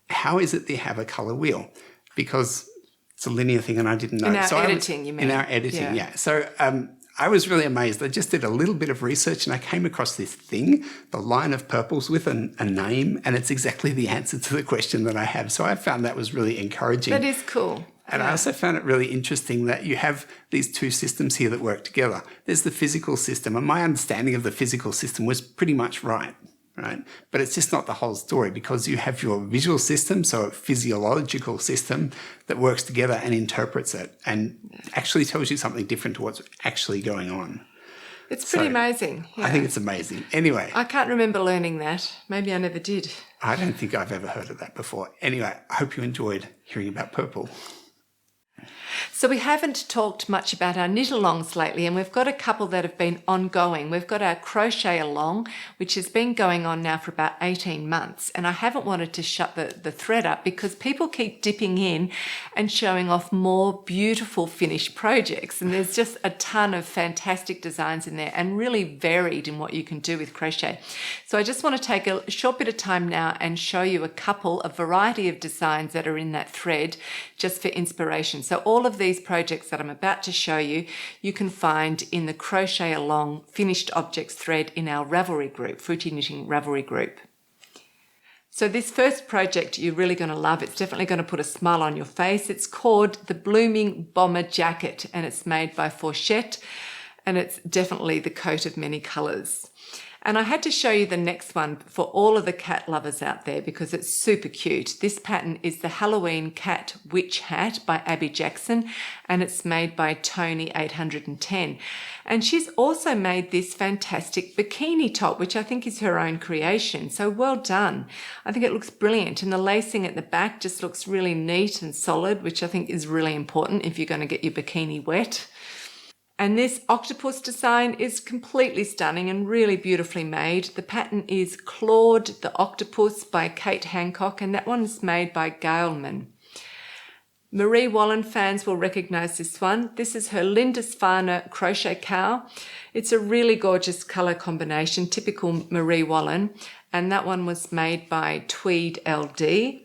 how is it they have a colour wheel? Because it's a linear thing and I didn't know. In our editing, you mean? In our editing, yeah. So I was really amazed. I just did a little bit of research and I came across this thing, the line of purples with a name, and it's exactly the answer to the question that I have. So I found that was really encouraging. That is cool. And I also found it really interesting that you have these two systems here that work together. There's the physical system, and my understanding of the physical system was pretty much right? But it's just not the whole story, because you have your visual system, so a physiological system that works together and interprets it and actually tells you something different to what's actually going on. It's pretty amazing. Yeah. I think it's amazing. Anyway. I can't remember learning that. Maybe I never did. I don't think I've ever heard of that before. Anyway, I hope you enjoyed hearing about purple. So we haven't talked much about our knit-alongs lately, and we've got a couple that have been ongoing. We've got our crochet along, which has been going on now for about 18 months, and I haven't wanted to shut the thread up because people keep dipping in and showing off more beautiful finished projects, and there's just a ton of fantastic designs in there and really varied in what you can do with crochet. So I just want to take a short bit of time now and show you a variety of designs that are in that thread just for inspiration. So all of these projects that I'm about to show you, you can find in the Crochet Along Finished Objects thread in our Ravelry group, Fruity Knitting Ravelry group. So this first project you're really going to love. It's definitely going to put a smile on your face. It's called the Blooming Bomber Jacket, and it's made by Fourchette, and it's definitely the coat of many colours. And I had to show you the next one for all of the cat lovers out there because it's super cute. This pattern is the Halloween Cat Witch Hat by Abby Jackson, and it's made by Tony 810. And she's also made this fantastic bikini top, which I think is her own creation. So well done. I think it looks brilliant. And the lacing at the back just looks really neat and solid, which I think is really important if you're going to get your bikini wet. And this octopus design is completely stunning and really beautifully made. The pattern is Claude the Octopus by Kate Hancock, and that one's made by Gailman. Marie Wallen fans will recognise this one. This is her Lindisfarne crochet cowl. It's a really gorgeous colour combination, typical Marie Wallen, and that one was made by Tweed LD.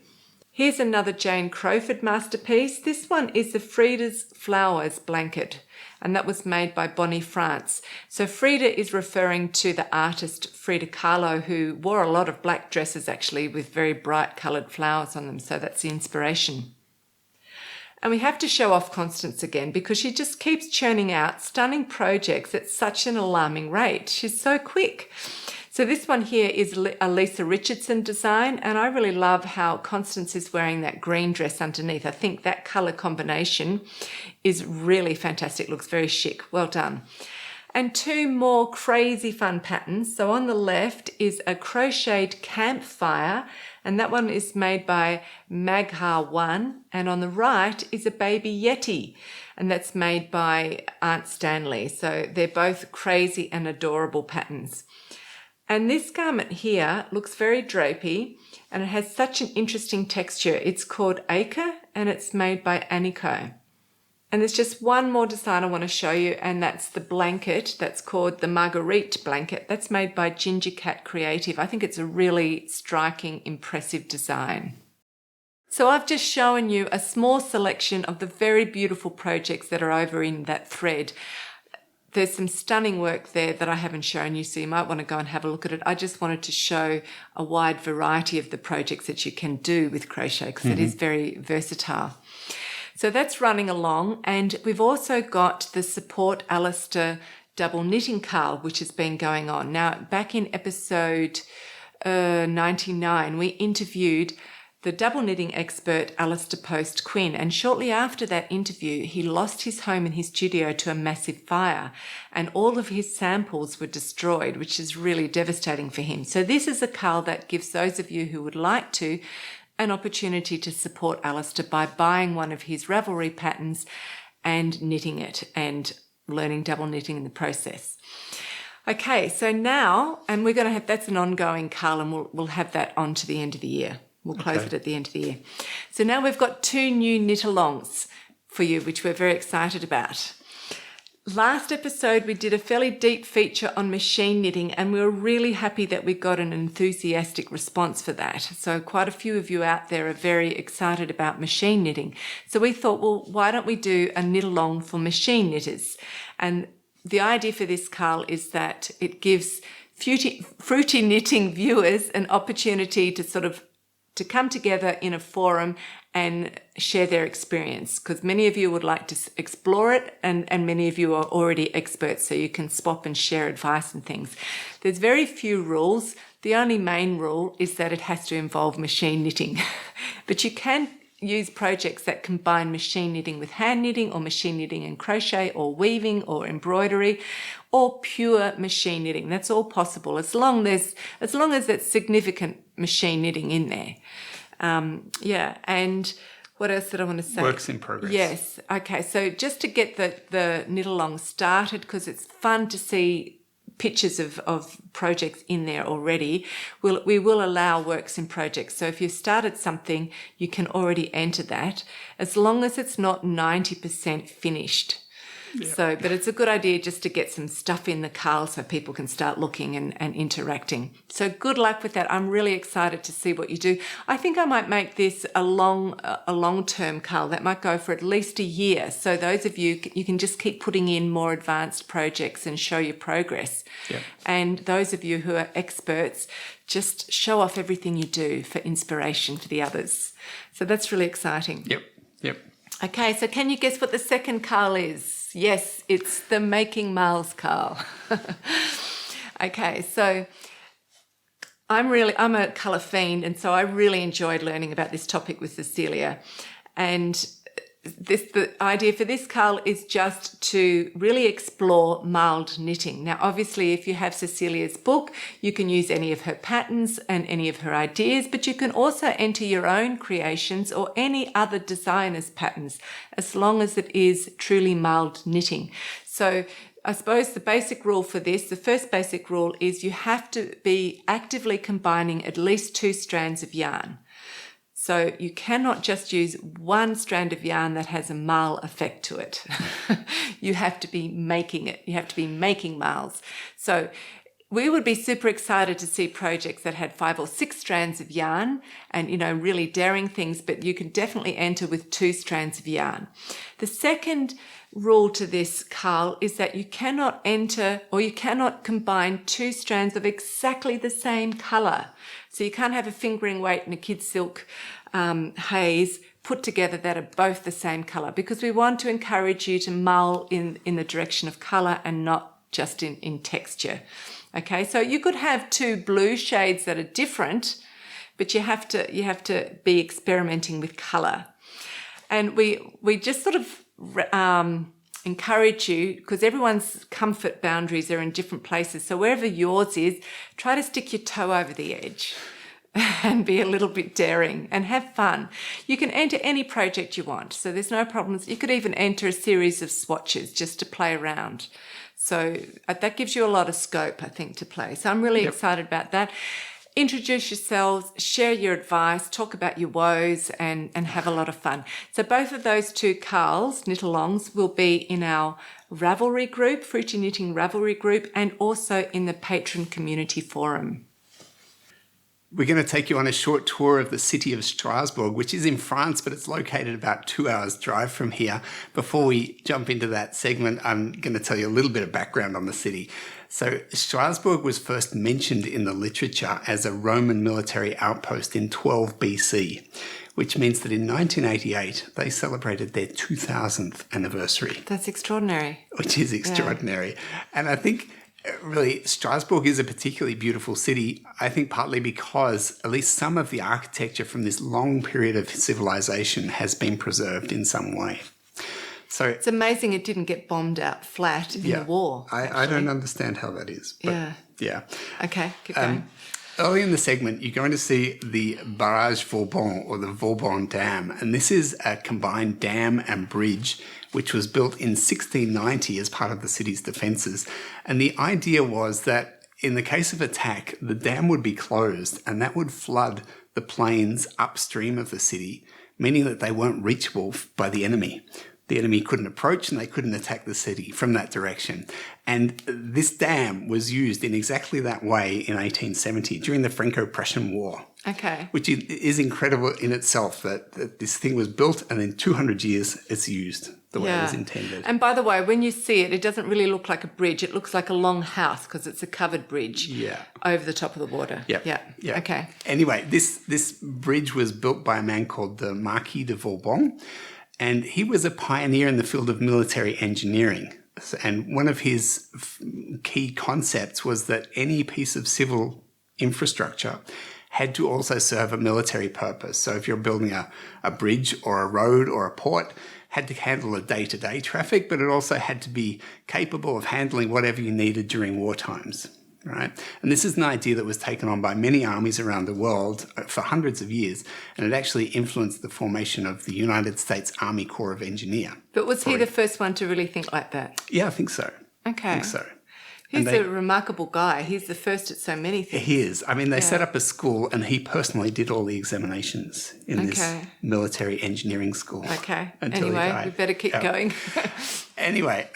Here's another Jane Crowford masterpiece. This one is the Frida's Flowers blanket, and that was made by Bonnie France. So Frida is referring to the artist Frida Kahlo, who wore a lot of black dresses actually with very bright coloured flowers on them. So that's the inspiration. And we have to show off Constance again because she just keeps churning out stunning projects at such an alarming rate. She's so quick. So this one here is a Lisa Richardson design, and I really love how Constance is wearing that green dress underneath. I think that colour combination is really fantastic, looks very chic. Well done. And two more crazy fun patterns. So on the left is a crocheted campfire, and that one is made by Magha One, and on the right is a baby Yeti, and that's made by Aunt Stanley. So they're both crazy and adorable patterns. And this garment here looks very drapey and it has such an interesting texture. It's called Acre and it's made by Aniko. And there's just one more design I want to show you, and that's the blanket that's called the Marguerite blanket. That's made by Ginger Cat Creative. I think it's a really striking, impressive design. So I've just shown you a small selection of the very beautiful projects that are over in that thread. There's some stunning work there that I haven't shown you, so you might want to go and have a look at it. I just wanted to show a wide variety of the projects that you can do with crochet because it is very versatile. So that's running along, and we've also got the Support Alistair double knitting Carl, which has been going on. Now, back in episode 99, we interviewed the double knitting expert Alistair Post Quinn, and shortly after that interview he lost his home and his studio to a massive fire, and all of his samples were destroyed, which is really devastating for him. So this is a Carl that gives those of you who would like to an opportunity to support Alistair by buying one of his Ravelry patterns and knitting it and learning double knitting in the process. Okay, so now, and we're going to have, that's an ongoing Carl, and we'll have that on to the end of the year. We'll close it at the end of the year. So now we've got two new knit-alongs for you, which we're very excited about. Last episode, we did a fairly deep feature on machine knitting, and we were really happy that we got an enthusiastic response for that. So quite a few of you out there are very excited about machine knitting. So we thought, well, why don't we do a knit-along for machine knitters? And the idea for this, Carl, is that it gives fruity knitting viewers an opportunity to come together in a forum and share their experience, because many of you would like to explore it and many of you are already experts, so you can swap and share advice and things. There's very few rules. The only main rule is that it has to involve machine knitting. But you can use projects that combine machine knitting with hand knitting, or machine knitting and crochet, or weaving, or embroidery, or pure machine knitting. That's all possible as long as there's significant machine knitting in there. And what else did I want to say? Works in progress. Yes. Okay. So just to get the knit along started, because it's fun to see pictures of projects in there already, we will allow works in progress. So if you've started something, you can already enter that, as long as it's not 90% finished. Yeah. So, but it's a good idea just to get some stuff in the Carl so people can start looking and interacting. So good luck with that. I'm really excited to see what you do. I think I might make this a long-term Carl that might go for at least a year. So those of you can just keep putting in more advanced projects and show your progress. Yeah. And those of you who are experts, just show off everything you do for inspiration for the others. So that's really exciting. Yep. Okay, so can you guess what the second Carl is? Yes, it's the Making Marls Carl. Okay, so I'm a colour fiend, and so I really enjoyed learning about this topic with Cecilia. And the idea for this, Carl, is just to really explore marled knitting. Now, obviously, if you have Cecilia's book, you can use any of her patterns and any of her ideas, but you can also enter your own creations or any other designer's patterns, as long as it is truly marled knitting. So I suppose the basic rule for this, the first basic rule is you have to be actively combining at least 2 strands of yarn. So you cannot just use one strand of yarn that has a marl effect to it. You have to be making it. You have to be making marls. So we would be super excited to see projects that had 5 or 6 strands of yarn and, really daring things, but you can definitely enter with 2 strands of yarn. The second rule to this, Carl, is that you cannot enter or you cannot combine 2 strands of exactly the same colour. So you can't have a fingering weight and a kid silk haze put together that are both the same colour, because we want to encourage you to mull in the direction of colour and not just in texture. Okay, so you could have 2 blue shades that are different, but you have to be experimenting with colour. And we just sort of encourage you, because everyone's comfort boundaries are in different places. So wherever yours is, try to stick your toe over the edge and be a little bit daring and have fun. You can enter any project you want, so there's no problems. You could even enter a series of swatches just to play around. So that gives you a lot of scope, I think, to play. So I'm really excited about that. Introduce yourselves, share your advice, talk about your woes, and have a lot of fun. So both of those 2 Carls, knit-alongs, will be in our Ravelry group, Fruity Knitting Ravelry group, and also in the Patron Community Forum. We're going to take you on a short tour of the city of Strasbourg, which is in France, but it's located about 2 hours drive from here. Before we jump into that segment, I'm going to tell you a little bit of background on the city. So Strasbourg was first mentioned in the literature as a Roman military outpost in 12 BC, which means that in 1988, they celebrated their 2000th anniversary. That's extraordinary. Which is extraordinary. Yeah. And I think really, Strasbourg is a particularly beautiful city, I think partly because at least some of the architecture from this long period of civilization has been preserved in some way. So it's amazing it didn't get bombed out flat in the war. I don't understand how that is. But yeah. Okay, keep going. Early in the segment, you're going to see the Barrage Vauban, or the Vauban Dam. And this is a combined dam and bridge which was built in 1690 as part of the city's defences. And the idea was that in the case of attack, the dam would be closed and that would flood the plains upstream of the city, meaning that they weren't reachable by the enemy. The enemy couldn't approach and they couldn't attack the city from that direction. And this dam was used in exactly that way in 1870 during the Franco-Prussian War. Okay. Which is incredible in itself, that this thing was built and in 200 years it's used the way it was intended. And by the way, when you see it, it doesn't really look like a bridge. It looks like a long house because it's a covered bridge over the top of the water. Yeah. Okay. Anyway, this bridge was built by a man called the Marquis de Vauban, and he was a pioneer in the field of military engineering. And one of his key concepts was that any piece of civil infrastructure had to also serve a military purpose. So if you're building a bridge or a road or a port, had to handle the day-to-day traffic, but it also had to be capable of handling whatever you needed during war times. Right? And this is an idea that was taken on by many armies around the world for hundreds of years, and it actually influenced the formation of the United States Army Corps of Engineers. But was he the first one to really think like that? Yeah, I think so. Okay. I think so. He's a remarkable guy. He's the first at so many things. He is. I mean, they set up a school and he personally did all the examinations in this military engineering school. Okay. Anyway, we better keep going. Anyway,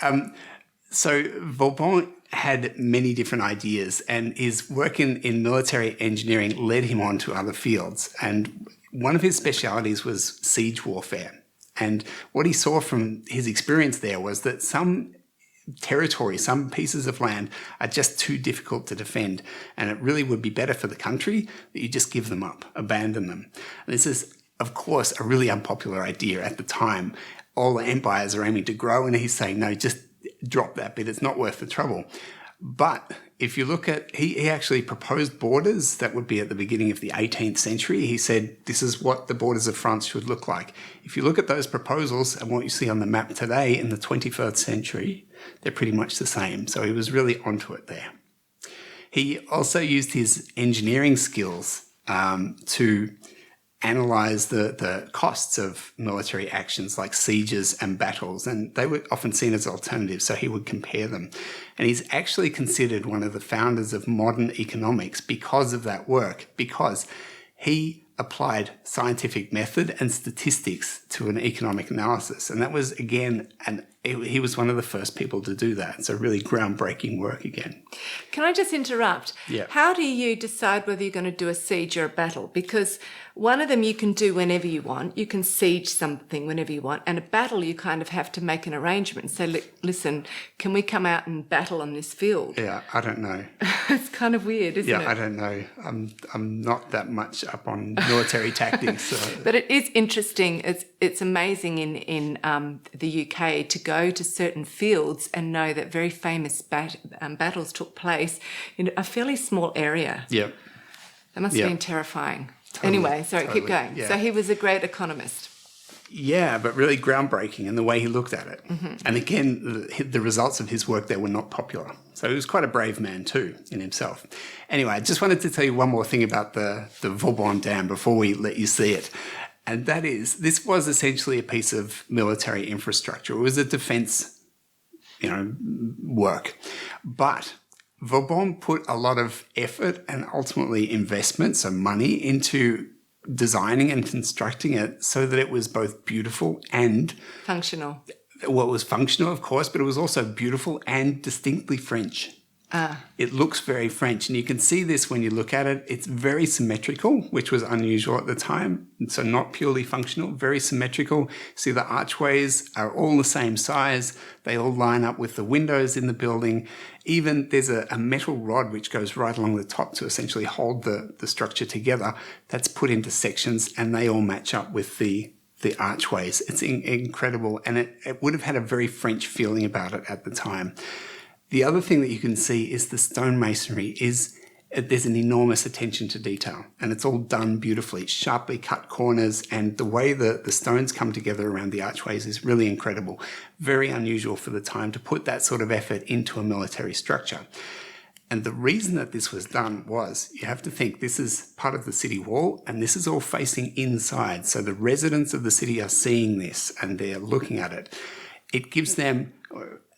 so Vauban had many different ideas, and his work in military engineering led him on to other fields. And one of his specialities was siege warfare. And what he saw from his experience there was that some territory, some pieces of land are just too difficult to defend. And it really would be better for the country that you just give them up, abandon them. And this is, of course, a really unpopular idea at the time. All the empires are aiming to grow, and he's saying, no, just drop that bit. It's not worth the trouble. But if you look at, he actually proposed borders that would be at the beginning of the 18th century. He said, this is what the borders of France should look like. If you look at those proposals and what you see on the map today in the 21st century, they're pretty much the same. So he was really onto it there. He also used his engineering skills to analyze the costs of military actions like sieges and battles, and they were often seen as alternatives, so he would compare them. And he's actually considered one of the founders of modern economics because of that work, because he applied scientific method and statistics to an economic analysis. And that was, again, an he was one of the first people to do that. So really groundbreaking work again. Can I just interrupt? Yeah. How do you decide whether you're going to do a siege or a battle? Because one of them you can do whenever you want. You can siege something whenever you want. And a battle, you kind of have to make an arrangement and say, listen, can we come out and battle on this field? Yeah, I don't know. It's kind of weird, isn't it? Yeah, I don't know. I'm not that much up on military tactics. So. But it is interesting. It's amazing in the UK to go to certain fields and know that very famous battles took place in a fairly small area. Yeah. That must have been terrifying. Anyway, sorry, keep going. Yeah. So he was a great economist. Yeah, but really groundbreaking in the way he looked at it. Mm-hmm. And again, the results of his work there were not popular. So he was quite a brave man too in himself. Anyway, I just wanted to tell you one more thing about the Vauban Dam before we let you see it. And that is, this was essentially a piece of military infrastructure. It was a defense, work. But Vauban put a lot of effort and ultimately investment, so money, into designing and constructing it so that it was both beautiful and functional. Well, it was functional, of course, but it was also beautiful and distinctly French. It looks very French, and you can see this when you look at it. It's very symmetrical, which was unusual at the time, and so not purely functional, very symmetrical. See, the archways are all the same size. They all line up with the windows in the building. Even there's a metal rod which goes right along the top to essentially hold the structure together. That's put into sections, and they all match up with the archways. It's incredible, and it would have had a very French feeling about it at the time. The other thing that you can see is the stonemasonry there's an enormous attention to detail, and it's all done beautifully, sharply cut corners, and the way the stones come together around the archways is really incredible. Very unusual for the time to put that sort of effort into a military structure. And the reason that this was done was, you have to think, this is part of the city wall, and this is all facing inside. So the residents of the city are seeing this, and they're looking at it. It gives them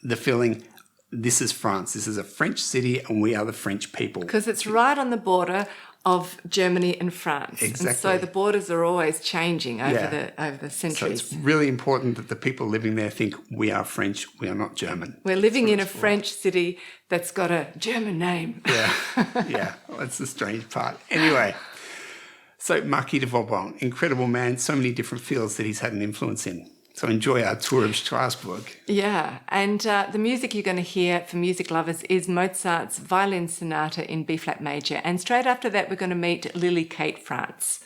the feeling, this is France. This is a French city, and we are the French people. Because it's right on the border of Germany and France. Exactly. And so the borders are always changing over the centuries. So it's really important that the people living there think, we are French, we are not German. We're living in a French city that's got a German name. Yeah. Well, that's the strange part. Anyway, so Marquis de Vauban, incredible man, so many different fields that he's had an influence in. So enjoy our tour of Strasbourg. Yeah, and the music you're going to hear for music lovers is Mozart's Violin Sonata in B-flat major. And straight after that, we're going to meet Lily Kate France.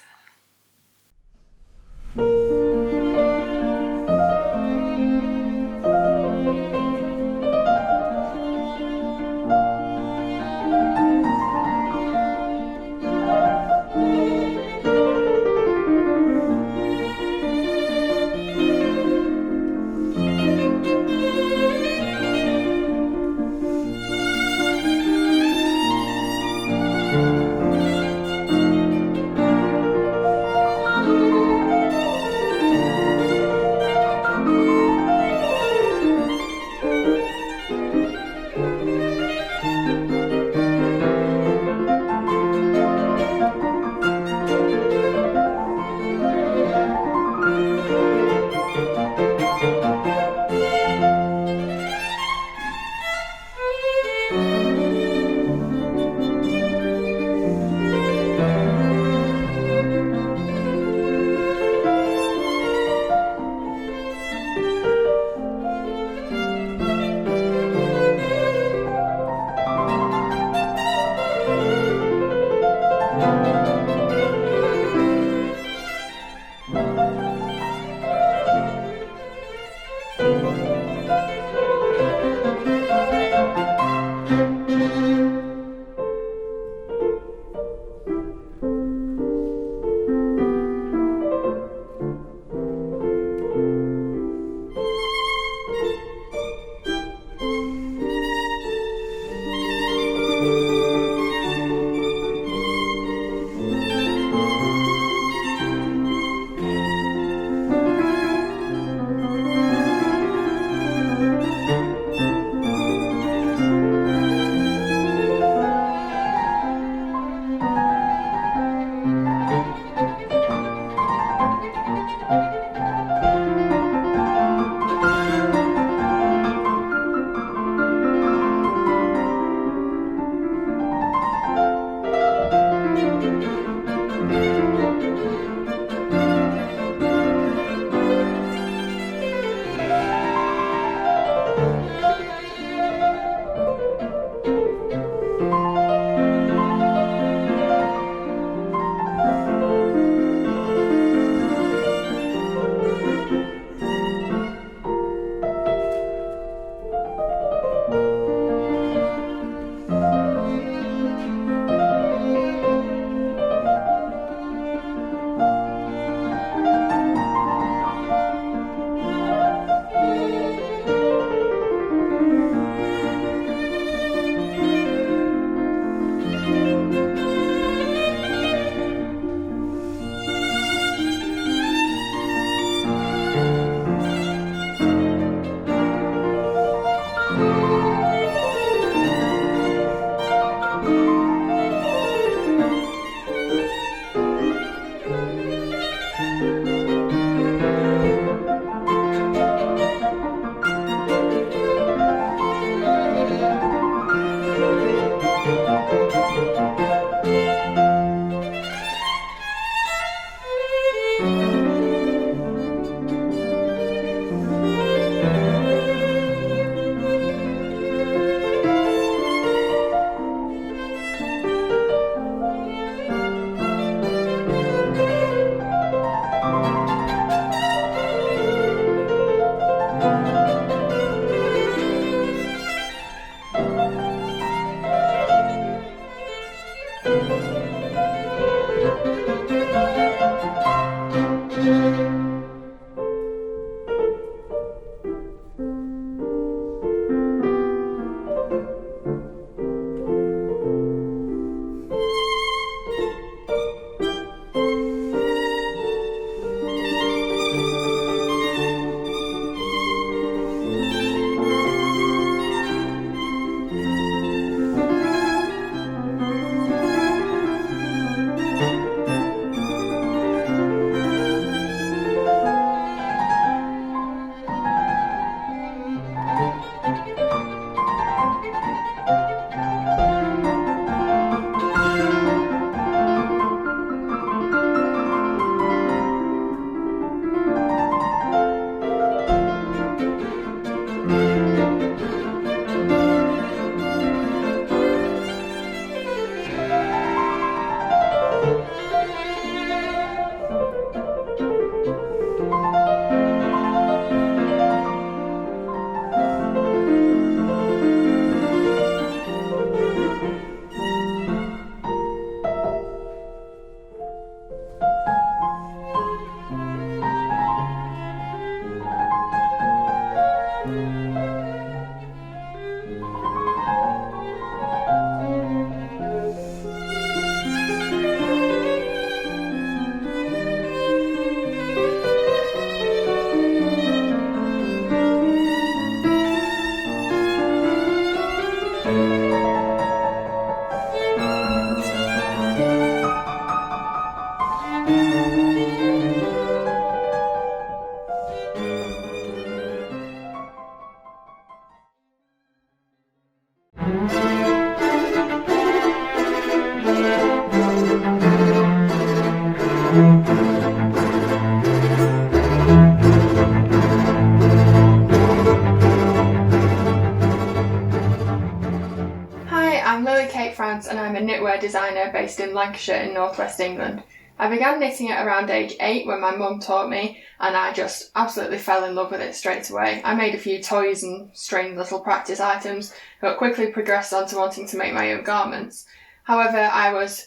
And I'm a knitwear designer based in Lancashire in northwest England. I began knitting at around age 8 when my mum taught me, and I just absolutely fell in love with it straight away. I made a few toys and strange little practice items, but quickly progressed on to wanting to make my own garments. However, I was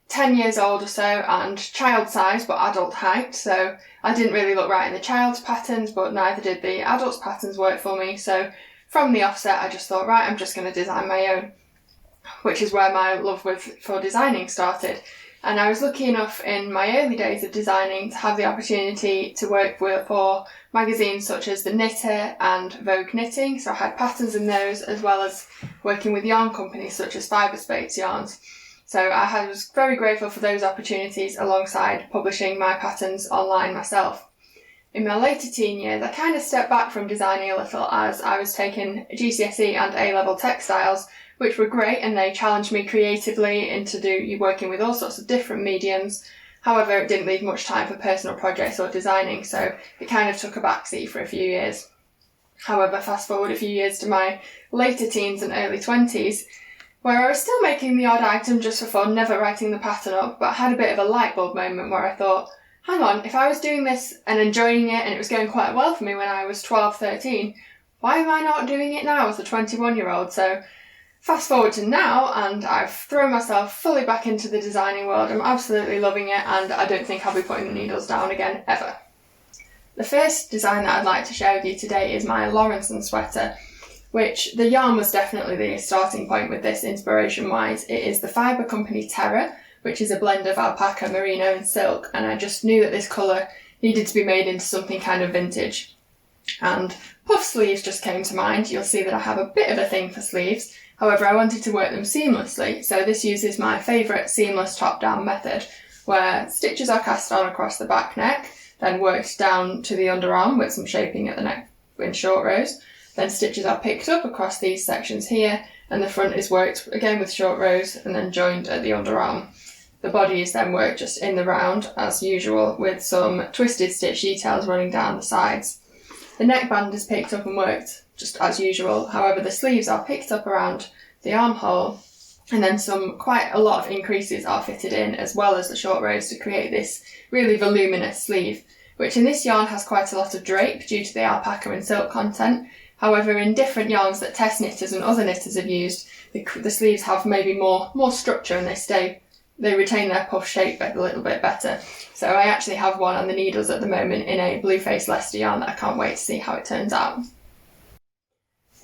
10 years old or so and child size but adult height, so I didn't really look right in the child's patterns, but neither did the adult's patterns work for me. So from the offset I just thought, right, I'm just going to design my own, which is where my love for designing started. And I was lucky enough in my early days of designing to have the opportunity to work for magazines such as The Knitter and Vogue Knitting, so I had patterns in those, as well as working with yarn companies such as Fiberspace Yarns. So I was very grateful for those opportunities alongside publishing my patterns online myself. In my later teen years, I kind of stepped back from designing a little as I was taking GCSE and A-level textiles, which were great, and they challenged me creatively into working with all sorts of different mediums. However, it didn't leave much time for personal projects or designing, so it kind of took a backseat for a few years. However, fast forward a few years to my later teens and early 20s, where I was still making the odd item just for fun, never writing the pattern up, but I had a bit of a light bulb moment where I thought, hang on, if I was doing this and enjoying it and it was going quite well for me when I was 12, 13, why am I not doing it now as a 21-year-old? So fast forward to now, and I've thrown myself fully back into the designing world. I'm absolutely loving it, and I don't think I'll be putting the needles down again, ever. The first design that I'd like to share with you today is my Lawrenson sweater, which the yarn was definitely the starting point with this inspiration-wise. It is the fibre company Terra, which is a blend of alpaca, merino and silk, and I just knew that this colour needed to be made into something kind of vintage. And puff sleeves just came to mind. You'll see that I have a bit of a thing for sleeves. However, I wanted to work them seamlessly, so this uses my favourite seamless top-down method, where stitches are cast on across the back neck, then worked down to the underarm with some shaping at the neck in short rows. Then stitches are picked up across these sections here, and the front is worked again with short rows and then joined at the underarm. The body is then worked just in the round as usual, with some twisted stitch details running down the sides. The neckband is picked up and worked just as usual. However, the sleeves are picked up around the armhole, and then quite a lot of increases are fitted in, as well as the short rows, to create this really voluminous sleeve, which in this yarn has quite a lot of drape due to the alpaca and silk content. However, in different yarns that test knitters and other knitters have used, the sleeves have maybe more structure, and they retain their puff shape a little bit better. So I actually have one on the needles at the moment in a Blueface Leicester yarn that I can't wait to see how it turns out.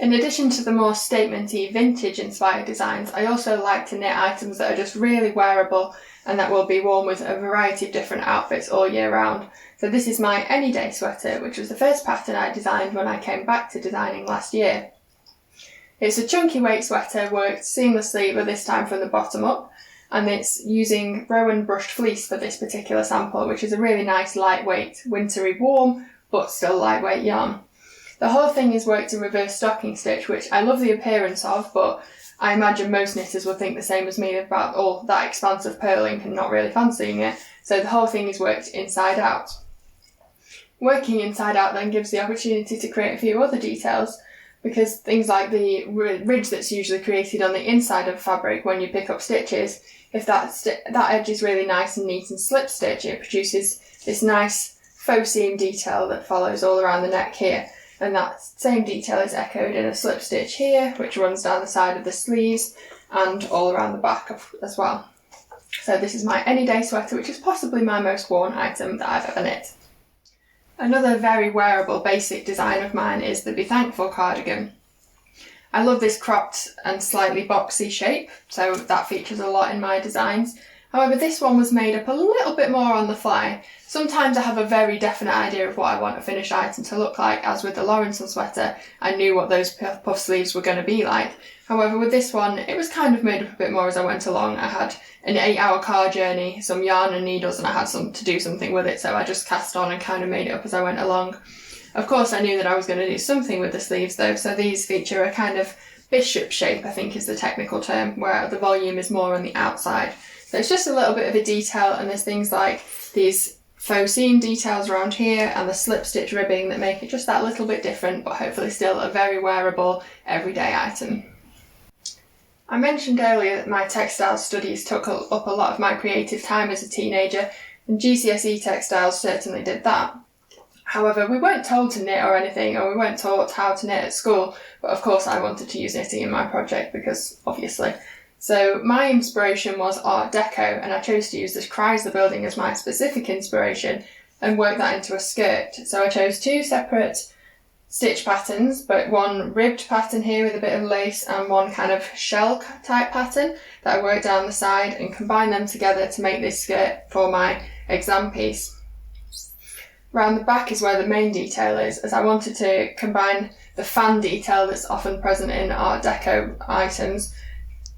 In addition to the more statement-y vintage inspired designs, I also like to knit items that are just really wearable and that will be worn with a variety of different outfits all year round. So this is my Any Day sweater, which was the first pattern I designed when I came back to designing last year. It's a chunky weight sweater worked seamlessly, but this time from the bottom up, and it's using Rowan brushed fleece for this particular sample, which is a really nice lightweight, wintry warm, but still lightweight yarn. The whole thing is worked in reverse stocking stitch, which I love the appearance of, but I imagine most knitters will think the same as me about all that expansive purling and not really fancying it, so the whole thing is worked inside out. Working inside out then gives the opportunity to create a few other details, because things like the ridge that's usually created on the inside of fabric when you pick up stitches, if that edge is really nice and neat and slip stitch, it produces this nice faux seam detail that follows all around the neck here. And that same detail is echoed in a slip stitch here, which runs down the side of the sleeves and all around the back as well. So this is my Any Day sweater, which is possibly my most worn item that I've ever knit. Another very wearable basic design of mine is the Be Thankful cardigan. I love this cropped and slightly boxy shape, so that features a lot in my designs. However, this one was made up a little bit more on the fly. Sometimes I have a very definite idea of what I want a finished item to look like, as with the Lawrenson sweater, I knew what those puff sleeves were going to be like. However, with this one, it was kind of made up a bit more as I went along. I had an 8-hour car journey, some yarn and needles, and I had to do something with it, so I just cast on and kind of made it up as I went along. Of course, I knew that I was going to do something with the sleeves though, so these feature a kind of bishop shape, I think is the technical term, where the volume is more on the outside. So it's just a little bit of a detail, and there's things like these faux seam details around here and the slip stitch ribbing that make it just that little bit different, but hopefully still a very wearable everyday item. I mentioned earlier that my textiles studies took up a lot of my creative time as a teenager, and GCSE textiles certainly did that. However, we weren't told to knit or anything, or we weren't taught how to knit at school, but of course I wanted to use knitting in my project because, obviously. So my inspiration was Art Deco, and I chose to use this Chrysler building as my specific inspiration and work that into a skirt. So I chose 2 separate stitch patterns, but one ribbed pattern here with a bit of lace and one kind of shell type pattern that I worked down the side and combined them together to make this skirt for my exam piece. Around the back is where the main detail is, as I wanted to combine the fan detail that's often present in Art Deco items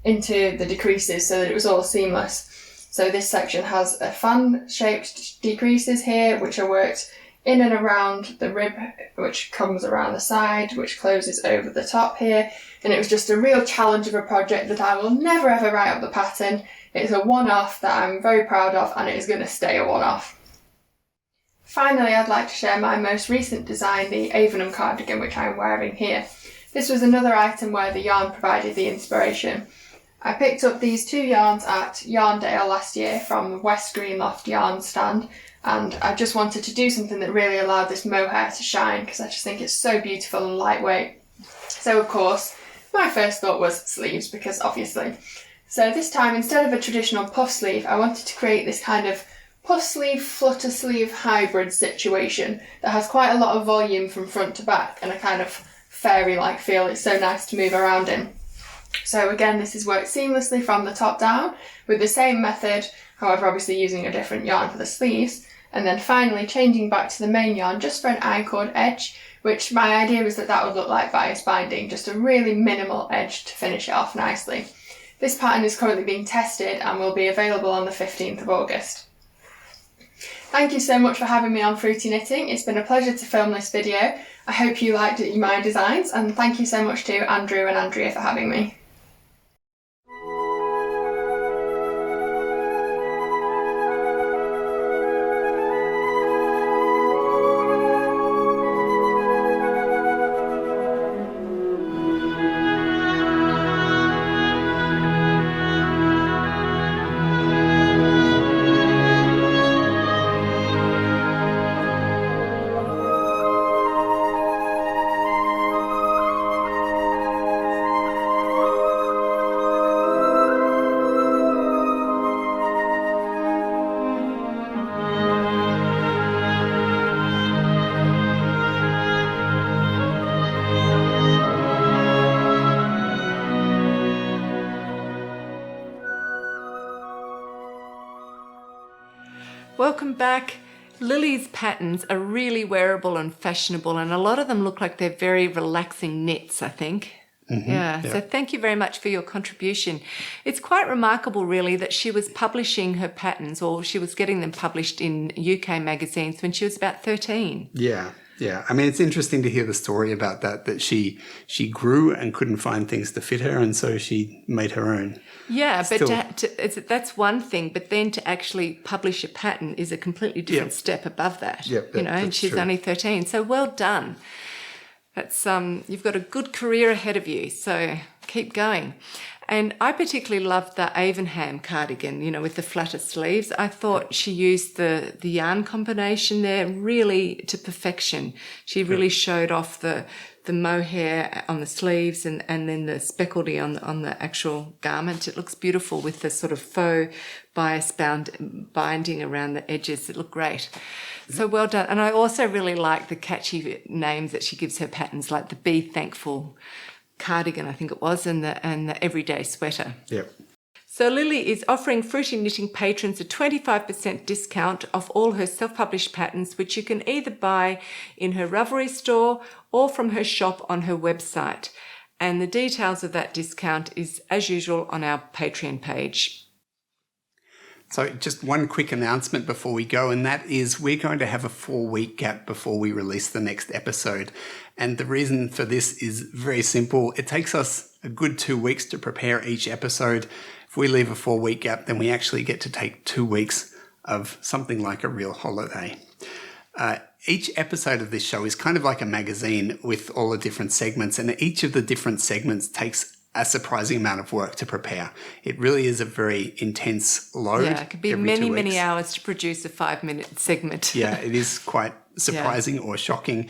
into the decreases so that it was all seamless. So this section has a fan-shaped decreases here, which are worked in and around the rib, which comes around the side, which closes over the top here. And it was just a real challenge of a project that I will never ever write up the pattern. It's a one-off that I'm very proud of, and it is going to stay a one-off. Finally, I'd like to share my most recent design, the Avenham cardigan, which I'm wearing here. This was another item where the yarn provided the inspiration. I picked up these 2 yarns at Yarndale last year from the West Greenloft yarn stand, and I just wanted to do something that really allowed this mohair to shine because I just think it's so beautiful and lightweight. So of course, my first thought was sleeves, because obviously. So this time, instead of a traditional puff sleeve, I wanted to create this kind of puff sleeve, flutter sleeve hybrid situation that has quite a lot of volume from front to back and a kind of fairy-like feel. It's so nice to move around in. So again, this is worked seamlessly from the top down with the same method, however obviously using a different yarn for the sleeves, and then finally changing back to the main yarn just for an I-cord edge, which my idea was that that would look like bias binding, just a really minimal edge to finish it off nicely. This pattern is currently being tested and will be available on the 15th of August. Thank you so much for having me on Fruity Knitting. It's been a pleasure to film this video. I hope you liked my designs, and thank you so much to Andrew and Andrea for having me. Welcome back. Lily's patterns are really wearable and fashionable, and a lot of them look like they're very relaxing knits, I think. Yeah, so thank you very much for your contribution. It's quite remarkable, really, that she was publishing her patterns, or she was getting them published in UK magazines when she was about 13. Yeah. I mean, it's interesting to hear the story about that she grew and couldn't find things to fit her, and so she made her own. Yeah, but that's one thing, but then to actually publish a pattern is a completely different step above that. And she's only 13, so well done. That's you've got a good career ahead of you, so keep going. And I particularly loved the Avonham cardigan, with the flatter sleeves. I thought she used the yarn combination there really to perfection. She really showed off the mohair on the sleeves and then the speckledy on the actual garment. It looks beautiful with the sort of faux bias binding around the edges. It looked great. So well done. And I also really like the catchy names that she gives her patterns, like the Be Thankful cardigan, I think it was, and the Everyday Sweater. Yep. So Lily is offering Fruity Knitting patrons a 25% discount off all her self-published patterns, which you can either buy in her Ravelry store or from her shop on her website. And the details of that discount is, as usual, on our Patreon page. So just one quick announcement before we go, and that is we're going to have a 4-week gap before we release the next episode. And the reason for this is very simple. It takes us a good 2 weeks to prepare each episode. If we leave a 4-week gap, then we actually get to take 2 weeks of something like a real holiday. Each episode of this show is kind of like a magazine with all the different segments, and each of the different segments takes a surprising amount of work to prepare. It really is a very intense load. Yeah, it could be many hours to produce a 5-minute segment. Yeah, it is quite surprising or shocking.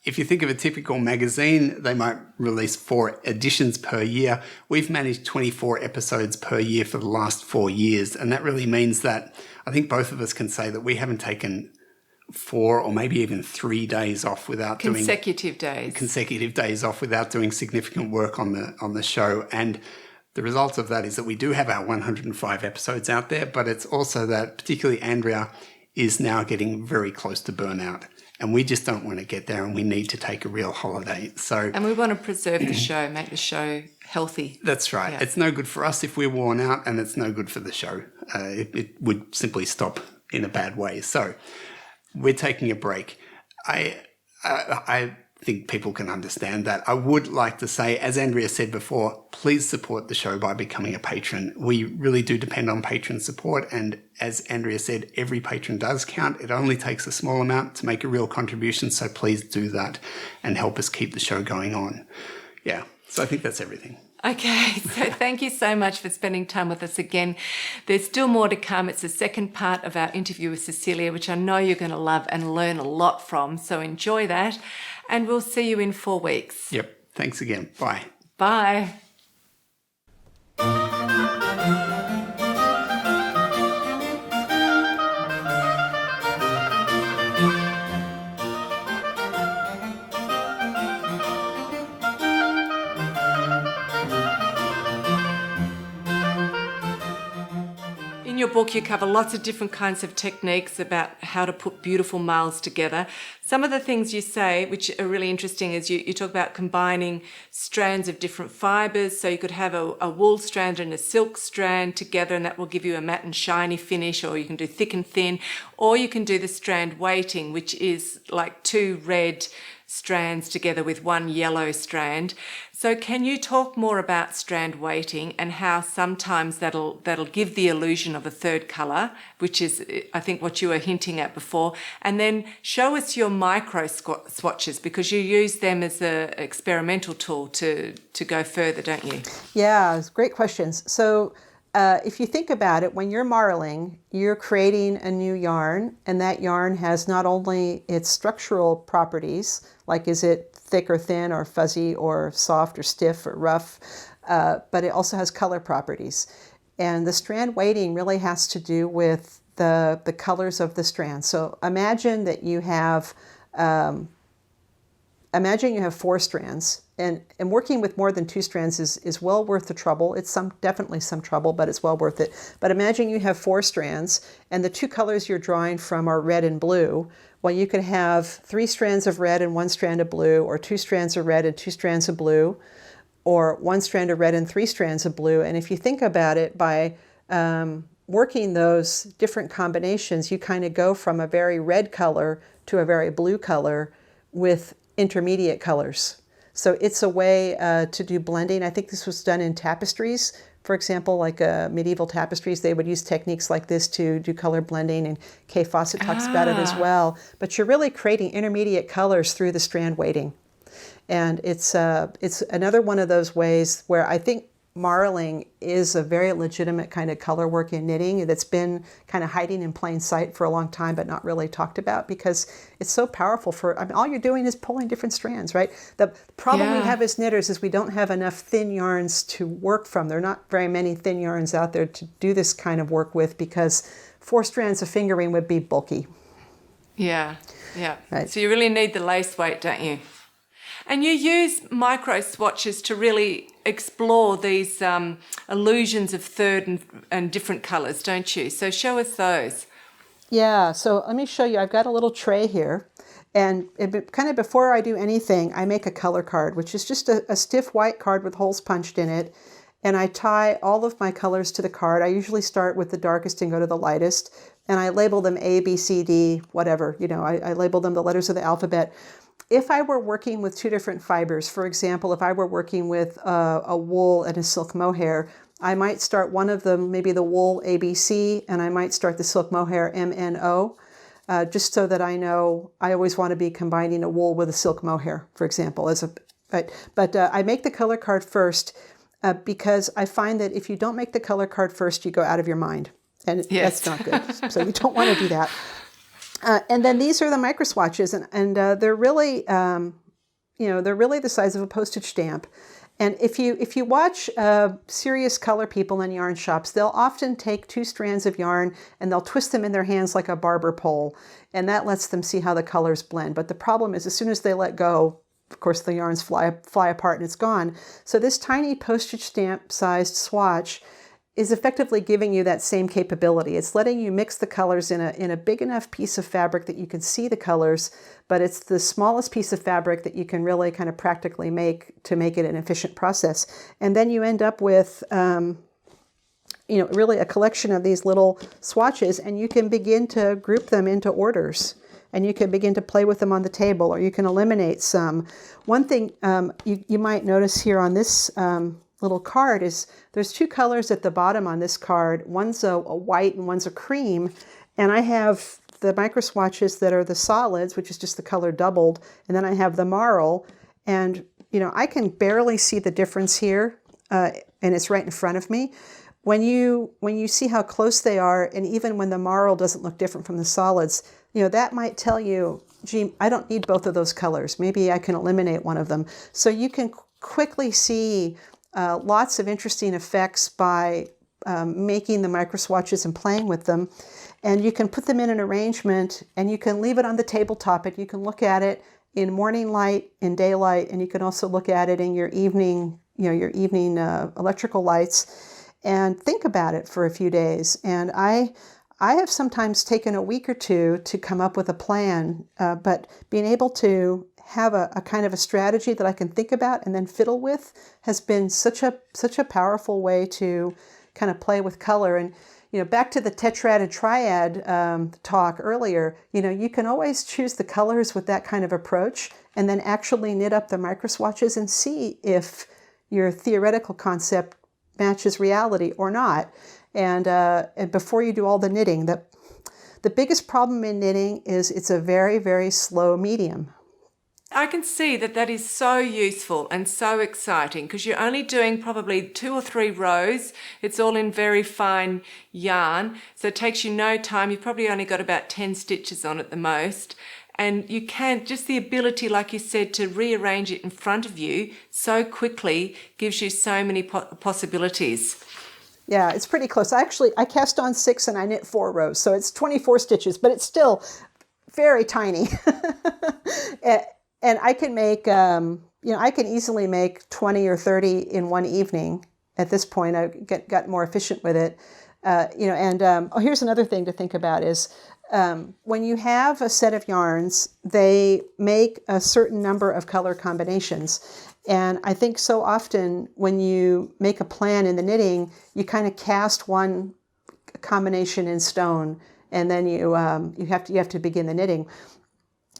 If you think of a typical magazine, they might release 4 editions per year. We've managed 24 episodes per year for the last 4 years. And that really means that I think both of us can say that we haven't taken 4 or maybe even 3 days off without consecutive days off without doing significant work on the show. And the result of that is that we do have our 105 episodes out there, but it's also that particularly Andrea is now getting very close to burnout. And we just don't want to get there, and we need to take a real holiday. And we want to preserve the show, make the show healthy. That's right. Yeah. It's no good for us if we're worn out, and it's no good for the show. It would simply stop in a bad way. So we're taking a break. I think people can understand that. I would like to say, as Andrea said before, please support the show by becoming a patron. We really do depend on patron support, and as Andrea said, every patron does count. It only takes a small amount to make a real contribution, so please do that and help us keep the show going on. Yeah, so I think that's everything. Okay, so thank you so much for spending time with us again. There's still more to come. It's the second part of our interview with Cecelia, which I know you're going to love and learn a lot from, so enjoy that. And we'll see you in 4 weeks. Yep. Thanks again. Bye. Bye. In your book, you cover lots of different kinds of techniques about how to put beautiful marls together. Some of the things you say, which are really interesting, is you talk about combining strands of different fibres. So you could have a wool strand and a silk strand together, and that will give you a matte and shiny finish, or you can do thick and thin, or you can do the strand weighting, which is like 2 red strands together with 1 yellow strand. So can you talk more about strand weighting and how sometimes that'll give the illusion of a third colour, which is, I think, what you were hinting at before, and then show us your micro swatches, because you use them as an experimental tool to go further, don't you? Yeah, great questions. So if you think about it, when you're marling, you're creating a new yarn, and that yarn has not only its structural properties, like is it thick or thin or fuzzy or soft or stiff or rough, but it also has color properties. And the strand weighting really has to do with the colors of the strand. So imagine that you have 4 strands, and working with more than 2 strands is well worth the trouble. It's definitely some trouble, but it's well worth it. But imagine you have 4 strands, and the 2 colors you're drawing from are red and blue. Well, you could have 3 strands of red and 1 strand of blue, or 2 strands of red and 2 strands of blue, or 1 strand of red and 3 strands of blue. And if you think about it, by working those different combinations, you kind of go from a very red color to a very blue color with intermediate colors. So it's a way to do blending. I think this was done in tapestries. For example, like medieval tapestries, they would use techniques like this to do color blending, and Kay Fawcett talks about it as well. But you're really creating intermediate colors through the strand weighting. And it's another one of those ways where I think marling is a very legitimate kind of color work in knitting that's been kind of hiding in plain sight for a long time, but not really talked about because it's so powerful for, I mean, all you're doing is pulling different strands, right? The problem we have as knitters is we don't have enough thin yarns to work from. There are not very many thin yarns out there to do this kind of work with because 4 strands of fingering would be bulky. Yeah. Right. So you really need the lace weight, don't you? And you use micro swatches to really explore these illusions of third and different colours, don't you? So show us those. Yeah, so let me show you. I've got a little tray here. And kind of before I do anything, I make a color card, which is just a stiff white card with holes punched in it. And I tie all of my colors to the card. I usually start with the darkest and go to the lightest. And I label them A, B, C, D, whatever. You know, I label them the letters of the alphabet. If I were working with 2 different fibers, for example, if I were working with a wool and a silk mohair, I might start one of them, maybe the wool ABC, and I might start the silk mohair MNO, just so that I know I always want to be combining a wool with a silk mohair, for example. But I make the color card first because I find that if you don't make the color card first, you go out of your mind, and that's not good. So you don't want to do that. And then these are the micro swatches, and they're really, they're really the size of a postage stamp. And if you watch serious color people in yarn shops, they'll often take 2 strands of yarn and they'll twist them in their hands like a barber pole, and that lets them see how the colors blend. But the problem is, as soon as they let go, of course, the yarns fly apart and it's gone. So this tiny postage stamp sized swatch is effectively giving you that same capability. It's letting you mix the colors in a big enough piece of fabric that you can see the colors, but it's the smallest piece of fabric that you can really kind of practically make to make it an efficient process. And then you end up with, really a collection of these little swatches, and you can begin to group them into orders. And you can begin to play with them on the table, or you can eliminate some. One thing you might notice here on this little card is there's 2 colors at the bottom on this card. One's a white and one's a cream. And I have the micro swatches that are the solids, which is just the color doubled. And then I have the marl. And, I can barely see the difference here. And it's right in front of me. When you see how close they are, and even when the marl doesn't look different from the solids, that might tell you, gee, I don't need both of those colors. Maybe I can eliminate one of them. So you can quickly see lots of interesting effects by making the micro swatches and playing with them. And you can put them in an arrangement, and you can leave it on the tabletop, and you can look at it in morning light, in daylight, and you can also look at it in your evening electrical lights, and think about it for a few days. And I have sometimes taken a week or 2 to come up with a plan, but being able to have a kind of a strategy that I can think about and then fiddle with has been such a powerful way to kind of play with color. And back to the tetrad and triad talk earlier, you can always choose the colors with that kind of approach, and then actually knit up the micro swatches and see if your theoretical concept matches reality or not. And before you do all the knitting, the biggest problem in knitting is it's a very, very slow medium. I can see that is so useful and so exciting because you're only doing probably 2 or 3 rows. It's all in very fine yarn, so it takes you no time. You've probably only got about 10 stitches on at the most. And you can, just the ability, like you said, to rearrange it in front of you so quickly gives you so many possibilities. Yeah, it's pretty close. I cast on 6 and I knit 4 rows, so it's 24 stitches, but it's still very tiny. And I can make, I can easily make 20 or 30 in one evening. At this point, I got more efficient with it. Here's another thing to think about is when you have a set of yarns, they make a certain number of color combinations. And I think so often when you make a plan in the knitting, you kind of cast one combination in stone, and then you have to begin the knitting.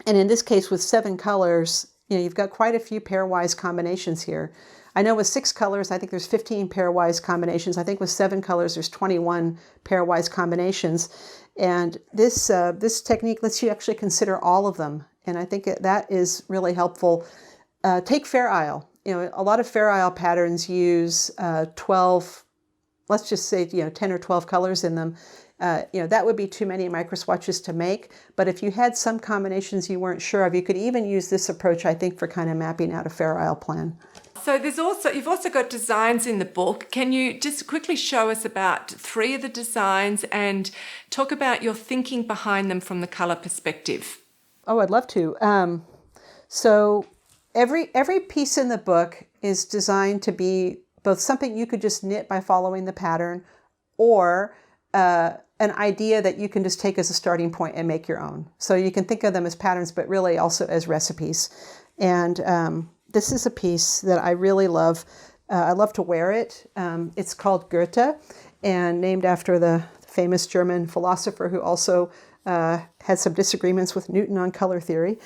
And in this case, with 7 colors, you've got quite a few pairwise combinations here. I know with 6 colors, I think there's 15 pairwise combinations. I think with 7 colors, there's 21 pairwise combinations. And this technique lets you actually consider all of them. And I think that is really helpful. Take Fair Isle. a lot of Fair Isle patterns use 12, let's just say, 10 or 12 colors in them. That would be too many micro swatches to make. But if you had some combinations you weren't sure of, you could even use this approach, I think, for kind of mapping out a Fair Isle plan. So you've also got designs in the book. Can you just quickly show us about 3 of the designs and talk about your thinking behind them from the color perspective? Oh, I'd love to. So every piece in the book is designed to be both something you could just knit by following the pattern, or an idea that you can just take as a starting point and make your own. So you can think of them as patterns, but really also as recipes. And this is a piece that I really love. I love to wear it. It's called Goethe, and named after the famous German philosopher who also had some disagreements with Newton on color theory.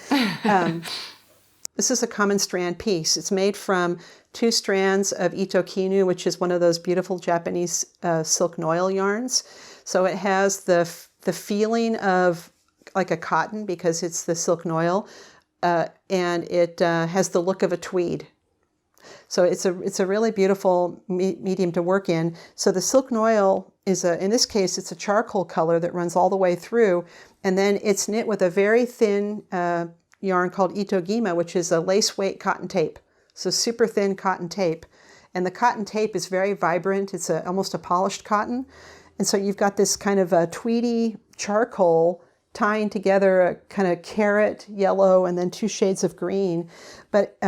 This is a common strand piece. It's made from 2 strands of Ito Kinu, which is one of those beautiful Japanese silk noil yarns. So it has the feeling of like a cotton because it's the silk noil, and it has the look of a tweed. So it's a really beautiful medium to work in. So the silk noil is in this case, it's a charcoal color that runs all the way through, and then it's knit with a very thin yarn called Itogima, which is a lace weight cotton tape. So super thin cotton tape. And the cotton tape is very vibrant. It's almost a polished cotton. And so you've got this kind of a tweedy charcoal tying together a kind of carrot yellow and then 2 shades of green. But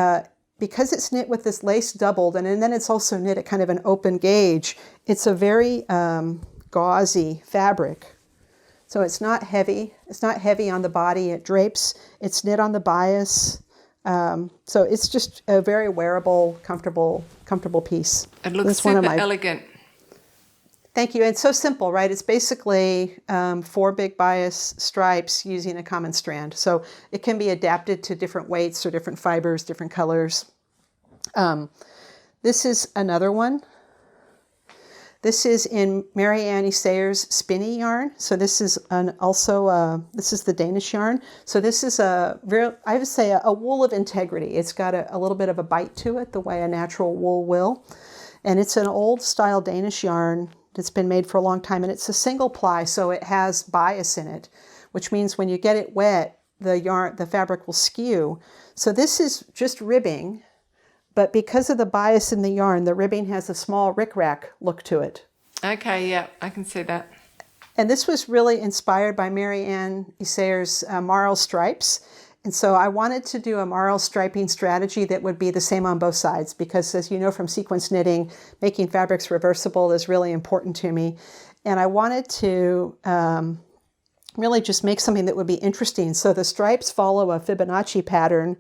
because it's knit with this lace doubled, and then it's also knit at kind of an open gauge, it's a very gauzy fabric. So it's not heavy. It's not heavy on the body. It drapes. It's knit on the bias. So it's just a very wearable, comfortable piece. It looks super elegant. Thank you. It's so simple, right? It's basically 4 big bias stripes using a common strand. So it can be adapted to different weights or different fibers, different colors. This is another one. This is in Marianne Sayers spinny yarn. So this is this is the Danish yarn. So this is I would say a wool of integrity. It's got a little bit of a bite to it, the way a natural wool will. And it's an old style Danish yarn that's been made for a long time. And it's a single ply, so it has bias in it, which means when you get it wet, the fabric will skew. So this is just ribbing. But because of the bias in the yarn, the ribbing has a small rickrack look to it. Okay, yeah, I can see that. And this was really inspired by Marianne Sayers' Marl stripes. And so I wanted to do a Marl striping strategy that would be the same on both sides, because as you know from sequence knitting, making fabrics reversible is really important to me. And I wanted to really just make something that would be interesting. So the stripes follow a Fibonacci pattern.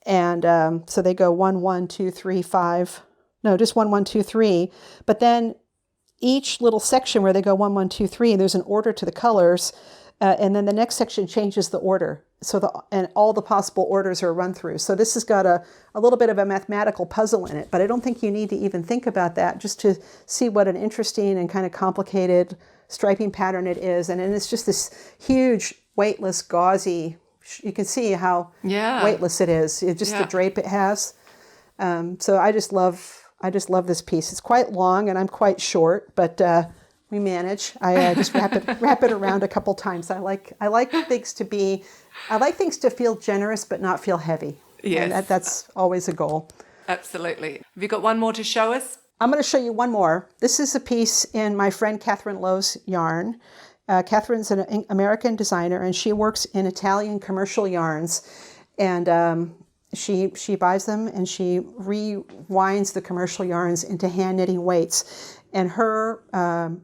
And so they go 1, 1, 2, 3, 5. No, just 1, 1, 2, 3. But then each little section where they go 1, 1, 2, 3, there's an order to the colors. And then the next section changes the order. And all the possible orders are run through. So this has got a little bit of a mathematical puzzle in it. But I don't think you need to even think about that just to see what an interesting and kind of complicated striping pattern it is. And it's just this huge, weightless, gauzy. You can see how weightless it is. It's just the drape it has. So I just love this piece. It's quite long and I'm quite short, but we manage. I just wrap it around a couple times. I like things to feel generous but not feel heavy. Yes. And that's always a goal. Absolutely. Have you got one more to show us? I'm going to show you one more. This is a piece in my friend Catherine Lowe's yarn. Catherine's an American designer, and she works in Italian commercial yarns. And she buys them, and she rewinds the commercial yarns into hand knitting weights. And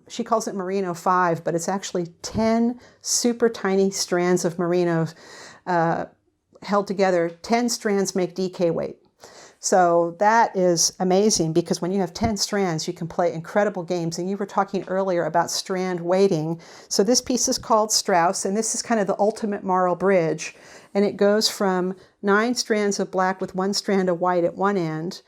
she calls it Merino 5, but it's actually 10 super tiny strands of merino held together. 10 strands make DK weight. So that is amazing, because when you have 10 strands, you can play incredible games. And you were talking earlier about strand weighting. So this piece is called Strauss, and this is kind of the ultimate Marl bridge. And it goes from 9 strands of black with 1 strand of white at one end,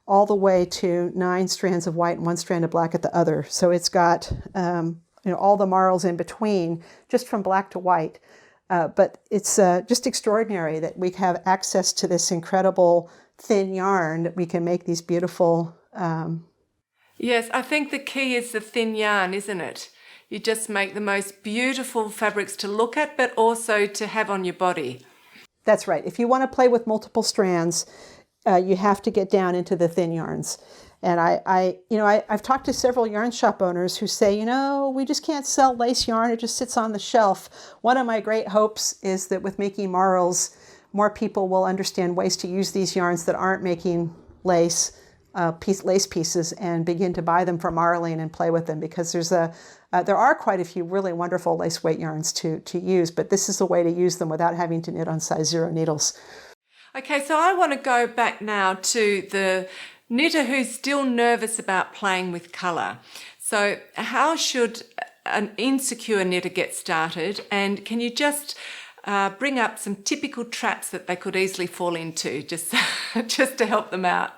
all the way to 9 strands of white and 1 strand of black at the other. So it's got all the Marls in between, just from black to white. But it's just extraordinary that we have access to this incredible thin yarn that we can make these beautiful. Yes, I think the key is the thin yarn, isn't it? You just make the most beautiful fabrics to look at, but also to have on your body. That's right. If you want to play with multiple strands, you have to get down into the thin yarns. And I've talked to several yarn shop owners who say, we just can't sell lace yarn. It just sits on the shelf. One of my great hopes is that with making Marls, more people will understand ways to use these yarns that aren't making lace pieces and begin to buy them for marling and play with them, because there are quite a few really wonderful lace weight yarns to use, but this is a way to use them without having to knit on size 0 needles. Okay, so I want to go back now to the knitter who's still nervous about playing with colour. So how should an insecure knitter get started, and can you just bring up some typical traps that they could easily fall into, just to help them out?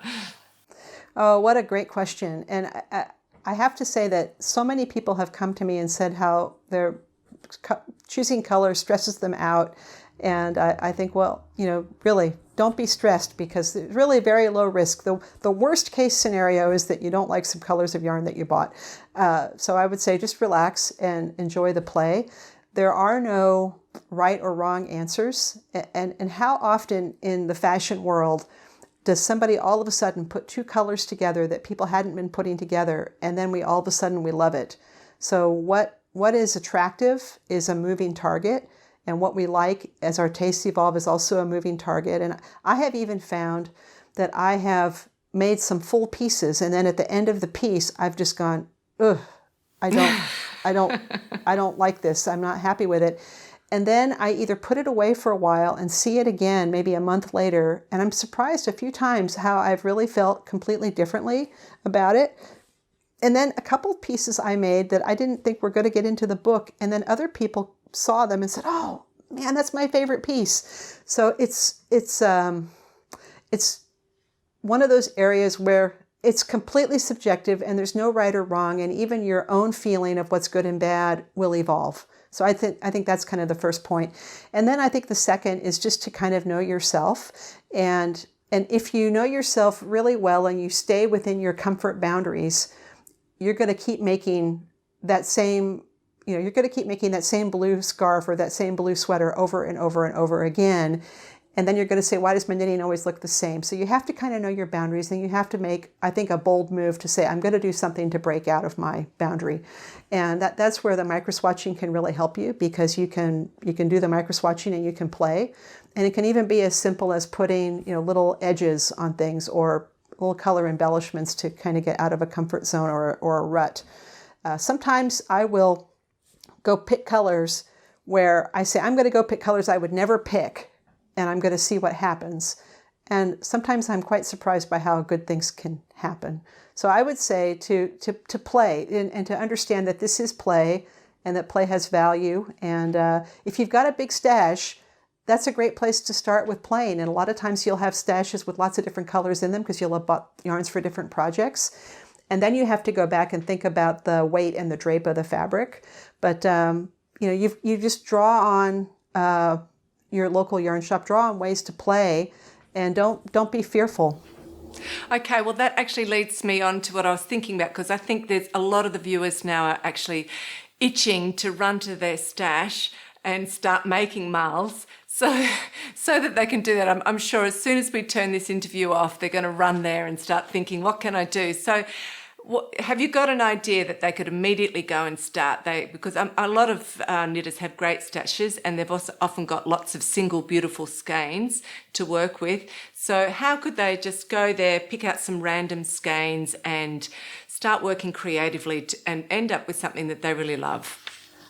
Oh, what a great question. And I have to say that so many people have come to me and said how their choosing color stresses them out. And I think, well, really, don't be stressed, because it's really very low risk. The worst case scenario is that you don't like some colors of yarn that you bought. So I would say just relax and enjoy the play. There are no right or wrong answers. And how often in the fashion world does somebody all of a sudden put two colors together that people hadn't been putting together, and then we all of a sudden we love it? So what is attractive is a moving target, and what we like as our tastes evolve is also a moving target. And I have even found that I have made some full pieces, and then at the end of the piece I've just gone, ugh, I don't like this. I'm not happy with it. And then I either put it away for a while and see it again, maybe a month later, and I'm surprised a few times how I've really felt completely differently about it. And then a couple of pieces I made that I didn't think were going to get into the book, and then other people saw them and said, "Oh man, that's my favorite piece." So it's one of those areas where it's completely subjective and there's no right or wrong, and even your own feeling of what's good and bad will evolve. So I think that's kind of the first point. And then I think the second is just to kind of know yourself. And if you know yourself really well and you stay within your comfort boundaries, you're going to keep making that same, you're going to keep making that same blue scarf or that same blue sweater over and over and over again. And then you're going to say, why does my knitting always look the same? So you have to kind of know your boundaries, and you have to make, I think, a bold move to say, I'm going to do something to break out of my boundary. And that's where the microswatching can really help you, because you can do the microswatching and you can play. And it can even be as simple as putting, little edges on things or little color embellishments to kind of get out of a comfort zone or a rut. Sometimes I will go pick colors where I say, I'm going to go pick colors I would never pick, and I'm going to see what happens. And sometimes I'm quite surprised by how good things can happen. So I would say to play and to understand that this is play and that play has value. And if you've got a big stash, that's a great place to start with playing. And a lot of times you'll have stashes with lots of different colors in them because you'll have bought yarns for different projects. And then you have to go back and think about the weight and the drape of the fabric. But you just draw on your local yarn shop, draw on ways to play, and don't be fearful. Okay, well, that actually leads me on to what I was thinking about, because I think there's a lot of the viewers now are actually itching to run to their stash and start making marls so that they can do that. I'm sure as soon as we turn this interview off, they're going to run there and start thinking, what can I do? So have you got an idea that they could immediately go and start? Because a lot of knitters have great stashes, and they've also often got lots of single beautiful skeins to work with. So how could they just go there, pick out some random skeins and start working creatively and end up with something that they really love?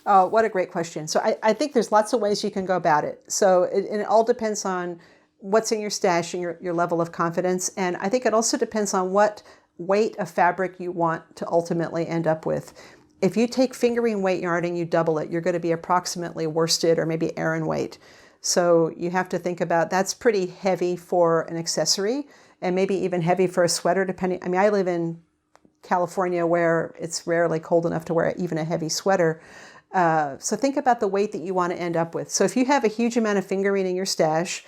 Oh, what a great question. So I think there's lots of ways you can go about it. So it all depends on what's in your stash and your level of confidence. And I think it also depends on what weight of fabric you want to ultimately end up with. If you take fingering weight yarn and you double it, you're going to be approximately worsted or maybe Aran weight. So you have to think about, that's pretty heavy for an accessory, and maybe even heavy for a sweater, depending. I live in California where it's rarely cold enough to wear even a heavy sweater. So think about the weight that you want to end up with. So if you have a huge amount of fingering in your stash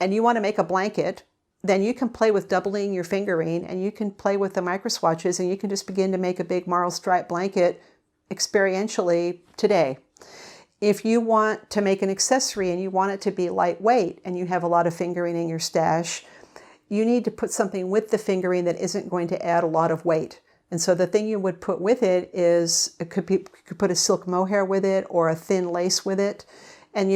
and you want to make a blanket, then you can play with doubling your fingering, and you can play with the micro swatches, and you can just begin to make a big marl stripe blanket experientially today. If you want to make an accessory and you want it to be lightweight and you have a lot of fingering in your stash, you need to put something with the fingering that isn't going to add a lot of weight. And so the thing you would put with it is, you could put a silk mohair with it or a thin lace with it. And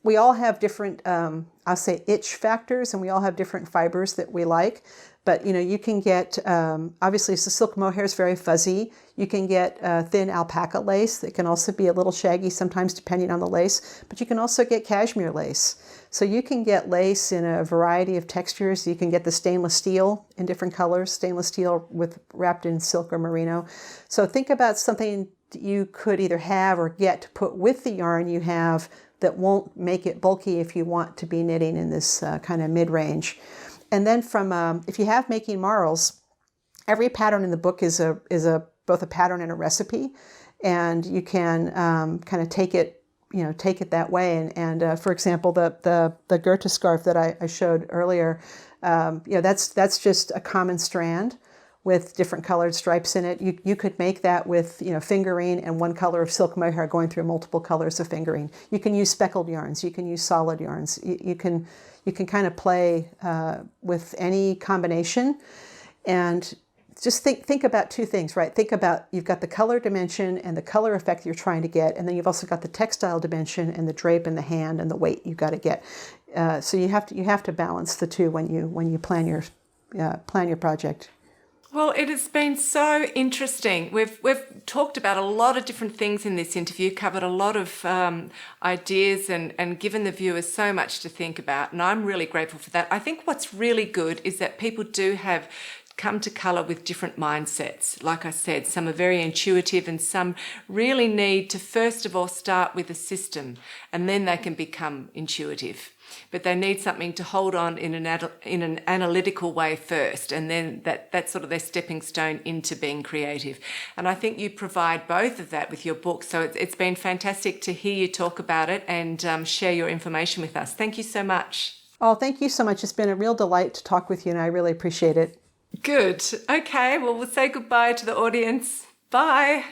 we all have different, I'll say itch factors, and we all have different fibers that we like. But you can get, obviously, so silk mohair is very fuzzy. You can get thin alpaca lace that can also be a little shaggy sometimes depending on the lace. But you can also get cashmere lace. So you can get lace in a variety of textures. You can get the stainless steel in different colors, stainless steel wrapped in silk or merino. So think about something you could either have or get to put with the yarn you have that won't make it bulky if you want to be knitting in this kind of mid-range. And then if you have making marls, every pattern in the book is both a pattern and a recipe, and you can kind of take it that way. And for example, the Goethe scarf that I showed earlier, that's just a common strand with different colored stripes in it. You could make that with fingering and one color of silk mohair going through multiple colors of fingering. You can use speckled yarns. You can use solid yarns. You can kind of play with any combination, and just think about two things, right? Think about, you've got the color dimension and the color effect you're trying to get, and then you've also got the textile dimension and the drape and the hand and the weight you've got to get. So you have to balance the two when you plan your project. Well, it has been so interesting. We've talked about a lot of different things in this interview, covered a lot of ideas and given the viewers so much to think about, and I'm really grateful for that. I think what's really good is that people do have come to colour with different mindsets. Like I said, some are very intuitive and some really need to first of all start with a system and then they can become intuitive. But they need something to hold on in an analytical way first, and then that's sort of their stepping stone into being creative. And I think you provide both of that with your book. So it's been fantastic to hear you talk about it and share your information with us. Thank you so much. Oh, thank you so much. It's been a real delight to talk with you, and I really appreciate it. Good. Okay, well, we'll say goodbye to the audience. Bye.